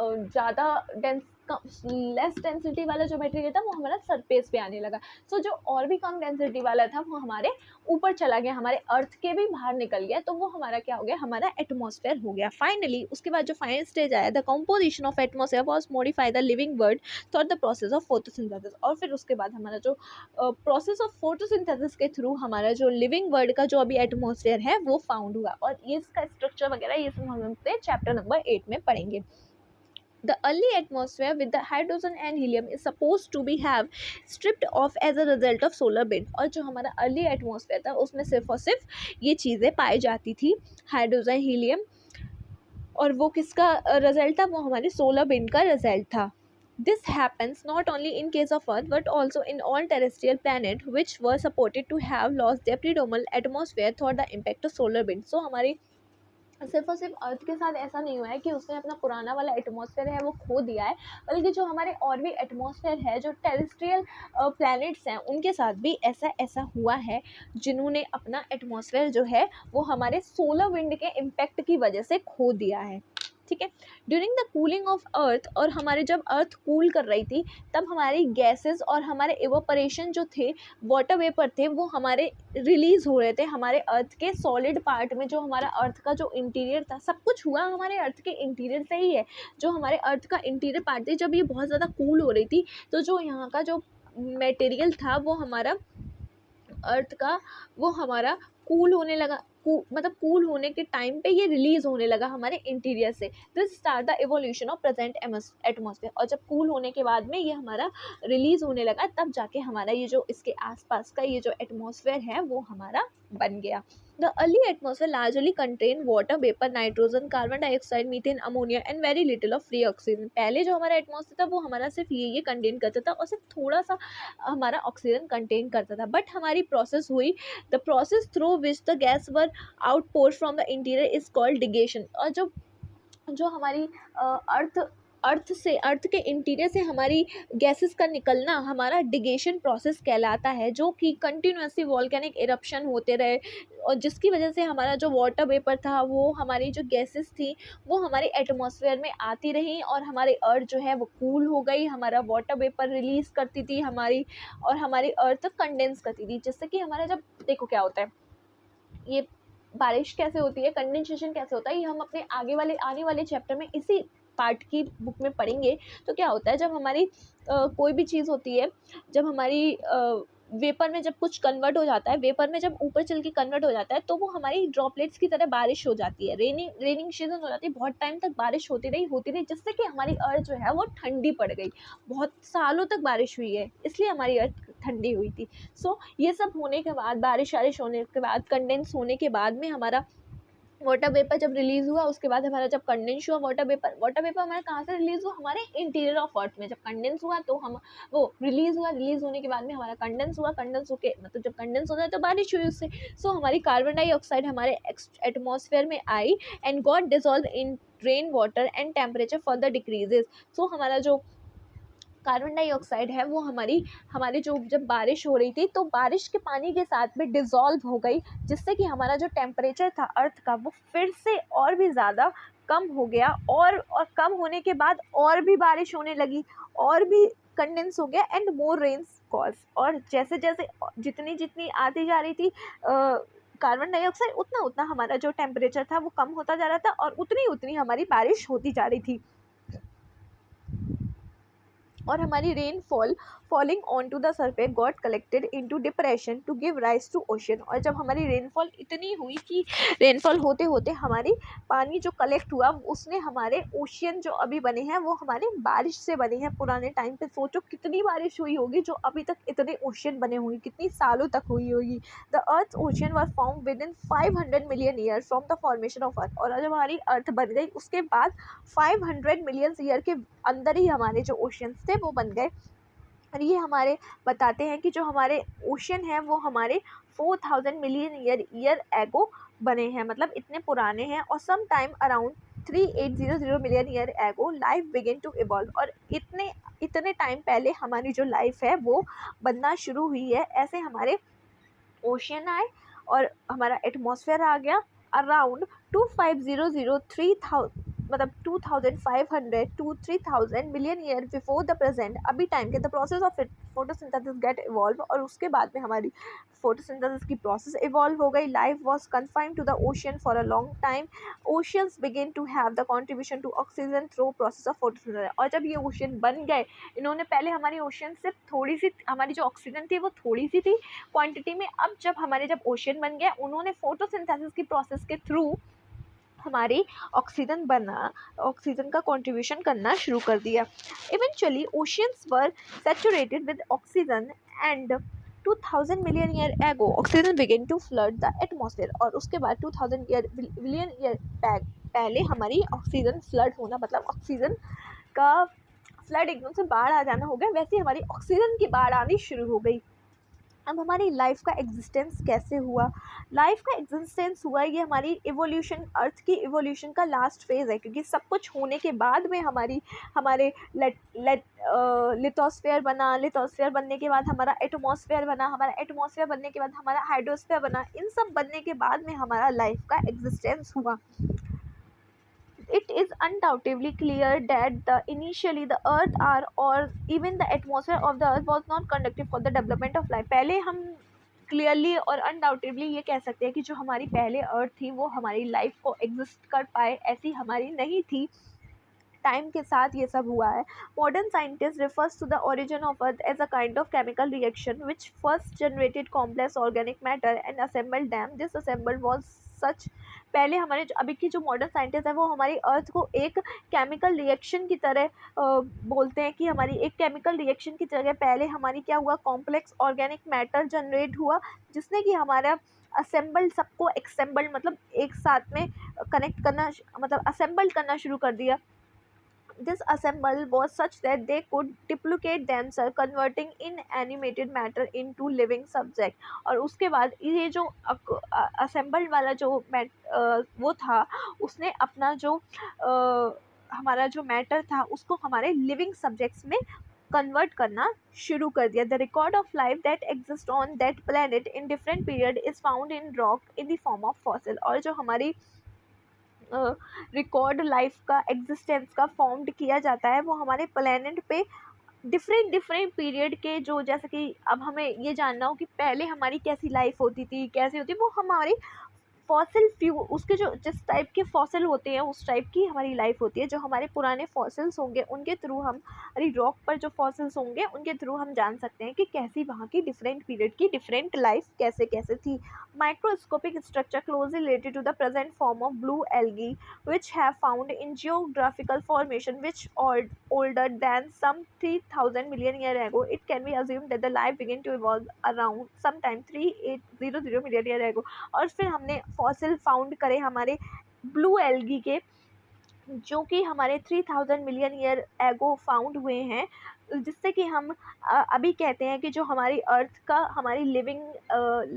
ज़्यादा लेस डेंसिटी वाला जो मटेरियल था वो हमारा सरफेस पे आने लगा. जो और भी कम डेंसिटी वाला था वो हमारे ऊपर चला गया, हमारे अर्थ के भी बाहर निकल गया, तो वो हमारा क्या हो गया, हमारा एटमॉस्फेयर हो गया. फाइनली उसके बाद जो फाइनल स्टेज आया, the composition of atmosphere was modify the living world through the process of photosynthesis. और फिर उसके बाद हमारा जो प्रोसेस ऑफ फोटोसिंथेसिस के थ्रू हमारा जो लिविंग वर्ल्ड का जो अभी एटमॉस्फेयर है वो फाउंड हुआ. और ये इसका स्ट्रक्चर वगैरह ये सब हम अपने चैप्टर नंबर 8 में पढ़ेंगे. The early atmosphere with the hydrogen and helium is supposed to be have stripped off as a result of solar wind. और जो हमारा early atmosphere था उसमें सिर्फ और सिर्फ ये चीज़ें पाई जाती थी, हाइड्रोजन, हीलियम, और वो किसका रिजल्ट था, वो हमारे सोलर विंड का रिजल्ट था. This happens not only in case of Earth but also in all terrestrial planets which were supported to have lost their predominant atmosphere through the impact of solar wind. So हमारी सिर्फ और सिर्फ अर्थ के साथ ऐसा नहीं हुआ है कि उसने अपना पुराना वाला एटमॉस्फेयर है वो खो दिया है, बल्कि जो हमारे और भी एटमॉस्फेयर है, जो टेरेस्ट्रियल प्लैनेट्स हैं, उनके साथ भी ऐसा हुआ है जिन्होंने अपना एटमॉस्फेयर जो है वो हमारे सोलर विंड के इम्पैक्ट की वजह से खो दिया है. ठीक है. During the cooling of earth, और हमारे जब अर्थ कूल कर रही थी तब हमारी गैसेस और हमारे एवोपरेशन जो थे, वाटर वेपर थे, वो हमारे रिलीज हो रहे थे हमारे अर्थ के सॉलिड पार्ट में. जो हमारा अर्थ का जो इंटीरियर था, सब कुछ हुआ हमारे अर्थ के इंटीरियर से ही है. जो हमारे अर्थ का इंटीरियर पार्ट थी, जब ये बहुत ज़्यादा कूल हो रही थी तो जो यहाँ का जो मटेरियल था वो हमारा अर्थ का, वो हमारा कूल होने लगा, मतलब कूल होने के टाइम पे ये रिलीज होने लगा हमारे इंटीरियर से. This start the evolution of present atmosphere. और जब कूल होने के बाद में ये हमारा रिलीज होने लगा तब जाके हमारा ये जो इसके आसपास का ये जो एटमॉस्फेयर है वो हमारा बन गया. The early atmosphere largely contain water vapour, nitrogen, carbon dioxide, methane, ammonia and very little of free oxygen. पहले जो हमारा एटमॉस्फेयर था वो हमारा सिर्फ ये कंटेन करता था और सिर्फ थोड़ा सा हमारा ऑक्सीजन कंटेन करता था. बट हमारी प्रोसेस हुई, the process through which the gas were outpoured from the interior is called degassing. और जो हमारी अर्थ के इंटीरियर से हमारी गैसेस का निकलना हमारा डिगेशन प्रोसेस कहलाता है, जो कि कंटिन्यूसली वॉल्केनिक इरप्शन होते रहे, और जिसकी वजह से हमारा जो वाटर वेपर था, वो हमारी जो गैसेस थी वो हमारे एटमॉस्फेयर में आती रहीं और हमारी अर्थ जो है वो कूल हो गई, हमारा वाटर वेपर रिलीज़ करती थी हमारी, और हमारी अर्थ कंडेंस करती थी. जिससे कि हमारा, जब देखो क्या होता है, ये बारिश कैसे होती है, कंडेंसेशन कैसे होता है, ये हम अपने आने वाले चैप्टर में इसी पार्ट की बुक में पढ़ेंगे. तो क्या होता है, जब हमारी कोई भी चीज़ होती है, जब हमारी वेपर में जब कुछ कन्वर्ट हो जाता है, वेपर में जब ऊपर चल के कन्वर्ट हो जाता है तो वो हमारी ड्रॉपलेट्स की तरह बारिश हो जाती है, रेनिंग सीजन हो जाती है, बहुत टाइम तक बारिश होती रही जिससे कि हमारी अर्थ जो है वो ठंडी पड़ गई। बहुत सालों तक बारिश हुई है, इसलिए हमारी अर्थ ठंडी हुई थी। सो ये सब होने के बाद, बारिश वारिश होने के बाद, कंडेंस होने के बाद में हमारा वाटर वेपर जब रिलीज हुआ, उसके बाद हमारा जब कंडेंस हुआ वाटर वेपर हमारा कहाँ से रिलीज हुआ, हमारे इंटीरियर ऑफ अर्थ में जब कंडेंस हुआ तो हम वो रिलीज हुआ, रिलीज होने के बाद में हमारा कंडेंस हुआ, कंडेंस होके मतलब जब कंडेंस होता है तो बारिश हुई उससे। सो हमारी कार्बन डाइऑक्साइड हमारे एटमॉस्फेयर में आई and got dissolve in rain water and temperature further decreases. So हमारा जो कार्बन डाइऑक्साइड है वो हमारी जो जब बारिश हो रही थी तो बारिश के पानी के साथ में डिज़ोल्व हो गई, जिससे कि हमारा जो टेम्परेचर था अर्थ का वो फिर से और भी ज़्यादा कम हो गया, और कम होने के बाद और भी बारिश होने लगी, और भी कंडेंस हो गया एंड मोर रेन्स कॉज। और जैसे जैसे जितनी जितनी आती जा रही थी कार्बन डाइऑक्साइड, उतना उतना हमारा जो टेम्परेचर था वो कम होता जा रहा था और उतनी उतनी हमारी बारिश होती जा रही थी। और हमारी rainfall falling on to the surface got collected into depression to give rise to ocean. और जब हमारी रेनफॉल इतनी हुई कि रेनफॉल होते होते हमारी पानी जो कलेक्ट हुआ उसने हमारे ओशियन जो अभी बने हैं वो हमारे बारिश से बने हैं। पुराने टाइम पे सोचो कितनी बारिश हुई होगी जो अभी तक इतने ओशियन बने होंगे, कितनी सालों तक हुई होगी। The earth ocean was form with in 500 million year from the formation of earth. और जब हमारी अर्थ बन गई उसके बाद 500 मिलियन ईयर के अंदर ही हमारे जो ओशियंस थे वो बन गए। और ये हमारे बताते हैं कि जो हमारे ओशन है वो हमारे 4000 मिलियन ईयर एगो बने हैं, मतलब इतने पुराने हैं। और some time around 3800 million year ago life begin to evolve. और इतने टाइम पहले हमारी जो लाइफ है वो बनना शुरू हुई है। ऐसे हमारे ओशियन आए और हमारा एटमॉस्फेयर आ गया अराउंड 2500 मतलब 2500 to 3000 million year before the present. अभी टाइम के the process of photosynthesis get evolve. और उसके बाद में हमारी फोटोसिंथेसिस की प्रोसेस इवॉल्व हो गई। Life was confined to the ocean for a long time. Oceans begin to have the contribution to oxygen through process of photosynthesis. और जब ये ओशियन बन गए, इन्होंने पहले हमारी ओशियन सिर्फ थोड़ी सी, हमारी जो ऑक्सीजन थी वो थोड़ी सी थी क्वांटिटी में। अब जब ओशियन बन गया उन्होंने फोटोसिंथेसिस की प्रोसेस के थ्रू हमारी ऑक्सीजन का कंट्रीब्यूशन करना शुरू कर दिया। Eventually oceans were saturated with oxygen and 2000 million year ago oxygen begin to flood the atmosphere. और उसके बाद 2000 मिलियन ईयर पहले हमारी ऑक्सीजन फ्लड होना, मतलब ऑक्सीजन का फ्लड, एकदम से बाढ़ आ जाना हो गया, वैसे हमारी ऑक्सीजन की बाढ़ आनी शुरू हो गई। अब हमारी लाइफ का एग्जिस्टेंस कैसे हुआ? लाइफ का एग्जिस्टेंस हुआ, ये हमारी इवोल्यूशन, अर्थ की इवोल्यूशन का लास्ट फेज़ है, क्योंकि सब कुछ होने के बाद में हमारे लिथोस्फेयर बना, लिथोस्फेयर बनने के बाद हमारा एटमॉस्फेयर बना, हमारा एटमॉस्फेयर बनने के बाद हमारा हाइड्रोस्फेयर बना। इन सब बनने के बाद में हमारा लाइफ का एग्जिस्टेंस हुआ। It is undoubtedly clear that initially the earth or even the atmosphere of the earth was not conducive for the development of life। पहले हम क्लियरली और अनडाउटेबली ये कह सकते हैं कि जो हमारी पहले अर्थ थी वो हमारी लाइफ को एग्जिस्ट कर पाए ऐसी हमारी नहीं थी। टाइम के साथ ये सब हुआ है। Modern scientist refers to the origin of earth as a kind of chemical reaction which first generated complex organic matter and assembled them. This assembled was such. पहले हमारे अभी की जो मॉडर्न साइंटिस्ट है वो हमारी अर्थ को एक केमिकल रिएक्शन की तरह बोलते हैं कि हमारी एक केमिकल रिएक्शन की जगह पहले हमारी क्या हुआ, कॉम्प्लेक्स ऑर्गेनिक मैटर जनरेट हुआ, जिसने कि हमारा असेंबल्ड, सबको एक्सेंबल्ड मतलब एक साथ में कनेक्ट करना, मतलब असेंबल्ड करना शुरू कर दिया। This assemble was such that they could duplicate themselves, converting inanimated matter into living subject। और उसके बाद ये जो assembled वाला जो वो था, उसने अपना जो हमारा जो मैटर था उसको हमारे लिविंग सब्जेक्ट्स में कन्वर्ट करना शुरू कर दिया। The record of life that exist on that planet in different period is found in rock in the form of fossil. और जो हमारी रिकॉर्ड लाइफ का एग्जिस्टेंस का फॉर्म्ड किया जाता है वो हमारे प्लेनेट पे डिफरेंट पीरियड के, जो जैसे कि अब हमें ये जानना हो कि पहले हमारी कैसी लाइफ होती थी, कैसी होती, वो हमारी फॉसिल फ्यू उसके जो जिस टाइप के फॉसिल होते हैं उस टाइप की हमारी लाइफ होती है। जो हमारे पुराने फॉसिल्स होंगे उनके थ्रू हम हमारी रॉक पर जो फॉसिल्स होंगे उनके थ्रू हम जान सकते हैं कि कैसी वहाँ की डिफरेंट पीरियड की डिफरेंट लाइफ कैसे कैसे थी। Microscopic structure closely related to the present form of blue algae which have found in geographical formation which older than some 3000 million year ago. It can be assumed that the life began to evolve around sometime 3800 million year ago. और फिर हमने फॉसिल फाउंड करे हमारे ब्लू एल्गी के, जो कि हमारे 3000 मिलियन ईयर एगो फाउंड हुए हैं, जिससे कि हम अभी कहते हैं कि जो हमारी अर्थ का हमारी लिविंग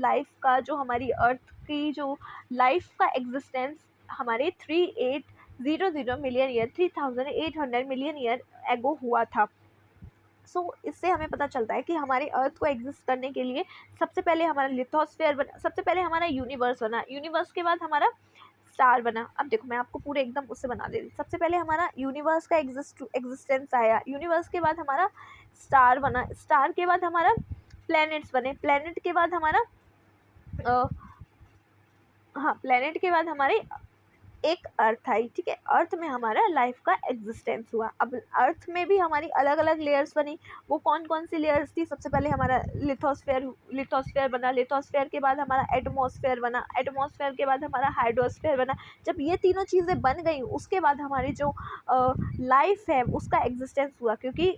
लाइफ का जो हमारी अर्थ की जो लाइफ का एग्जिस्टेंस हमारे 3800 मिलियन ईयर 3800 मिलियन ईयर एगो हुआ था। इससे हमें पता चलता है कि हमारे अर्थ को एग्जिस्ट करने के लिए सबसे पहले हमारा लिथोस्फीयर बना, सबसे पहले हमारा यूनिवर्स बना, यूनिवर्स के बाद हमारा स्टार बना। अब देखो मैं आपको पूरे एकदम उससे बना दे रही। सबसे पहले हमारा यूनिवर्स का एग्जिस्टेंस आया, यूनिवर्स के बाद हमारा स्टार बना, स्टार के बाद हमारा प्लैनेट्स बने, प्लैनेट के बाद हमारा प्लैनेट के बाद हमारे एक अर्थ आई, ठीक है। अर्थ में हमारा लाइफ का एग्जिस्टेंस हुआ। अब अर्थ में भी हमारी अलग अलग लेयर्स बनी। वो कौन कौन सी लेयर्स थी? सबसे पहले हमारा लिथोस्फीयर बना, लिथोस्फीयर के बाद हमारा एटमॉस्फेयर बना, एटमॉस्फेयर के बाद हमारा हाइड्रोस्फीयर बना। जब ये तीनों चीज़ें बन गई उसके बाद हमारी जो लाइफ है उसका एग्जिस्टेंस हुआ, क्योंकि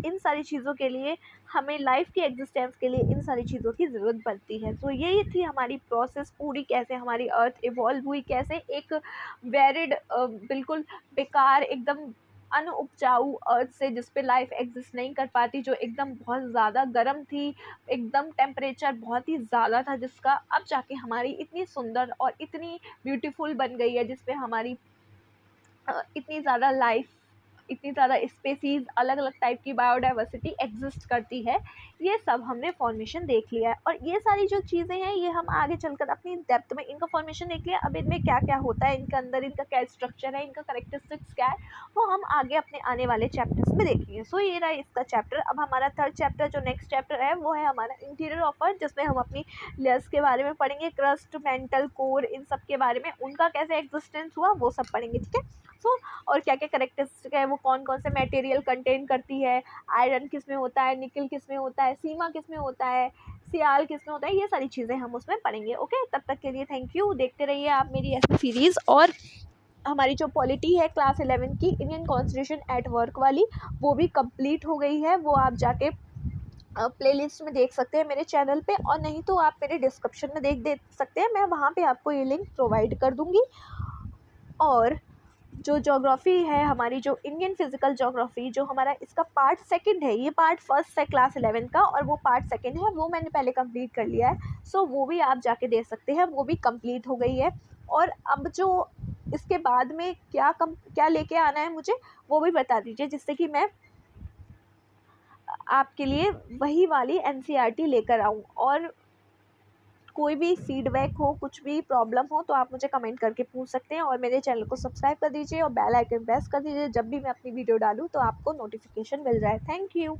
इन सारी चीज़ों के लिए हमें लाइफ की एग्जिस्टेंस के लिए इन सारी चीज़ों की ज़रूरत पड़ती है। तो यही थी हमारी प्रोसेस पूरी, कैसे हमारी अर्थ इवॉल्व हुई, कैसे एक वेरिड बिल्कुल बेकार एकदम अनउपजाऊ अर्थ से जिस पे लाइफ एग्जिस्ट नहीं कर पाती, जो एकदम बहुत ज़्यादा गर्म थी, एकदम टेम्परेचर बहुत ही ज़्यादा था, जिसका अब जाके हमारी इतनी सुंदर और इतनी ब्यूटीफुल बन गई है, जिस पे हमारी इतनी ज़्यादा लाइफ, इतनी ज़्यादा स्पेसीज़, अलग अलग टाइप की बायोडाइवर्सिटी एग्जिस्ट करती है। ये सब हमने फॉर्मेशन देख लिया है, और ये सारी जो चीज़ें हैं ये हम आगे चलकर अपनी डेप्थ में इनका फॉर्मेशन देख लिया। अब इनमें क्या क्या होता है, इनके अंदर इनका क्या स्ट्रक्चर है, इनका करेक्टरिस्टिक्स क्या है, वो हम आगे अपने आने वाले चैप्टर्स में देखेंगे। सो ये रहा इसका चैप्टर। अब हमारा थर्ड चैप्टर जो नेक्स्ट चैप्टर है वो है हमारा इंटीरियर ऑफ अर्थ, जिसमें हम अपनी लेयर्स के बारे में पढ़ेंगे, क्रस्ट, मेंटल, कोर, इन सब के बारे में, उनका कैसे एग्जिस्टेंस हुआ वो सब पढ़ेंगे, ठीक है। और क्या क्या करेक्टरिस्टिक है, वो कौन कौन से मटेरियल कंटेन करती है, आयरन किस में होता है, निकल किस में होता है, सीमा किस में होता है, सियाल किस में होता है, ये सारी चीज़ें हम उसमें पढ़ेंगे। ओके, तब तक के लिए थैंक यू। देखते रहिए आप मेरी ऐसी सीरीज़। और हमारी जो पॉलिटी है क्लास 11 की इंडियन कॉन्स्टिट्यूशन एट वर्क वाली, वो भी कंप्लीट हो गई है। वो आप जाके प्लेलिस्ट में देख सकते हैं मेरे चैनल पे, और नहीं तो आप मेरे डिस्क्रिप्शन में देख सकते हैं, मैं वहाँ पे आपको ये लिंक प्रोवाइड कर दूँगी। और जो ज्योग्राफी है हमारी, जो इंडियन फिजिकल ज्योग्राफी, जो हमारा इसका पार्ट सेकंड है, ये पार्ट फर्स्ट है क्लास 11 का, और वो पार्ट सेकंड है, वो मैंने पहले कंप्लीट कर लिया है। सो वो भी आप जाके देख सकते हैं, वो भी कंप्लीट हो गई है। और अब जो इसके बाद में क्या लेके आना है मुझे, वो भी बता दीजिए, जिससे कि मैं आपके लिए वही वाली NCERT लेकर आऊँ। और कोई भी फीडबैक हो, कुछ भी प्रॉब्लम हो, तो आप मुझे कमेंट करके पूछ सकते हैं। और मेरे चैनल को सब्सक्राइब कर दीजिए और बेल आइकन प्रेस कर दीजिए, जब भी मैं अपनी वीडियो डालूँ तो आपको नोटिफिकेशन मिल जाए। Thank you.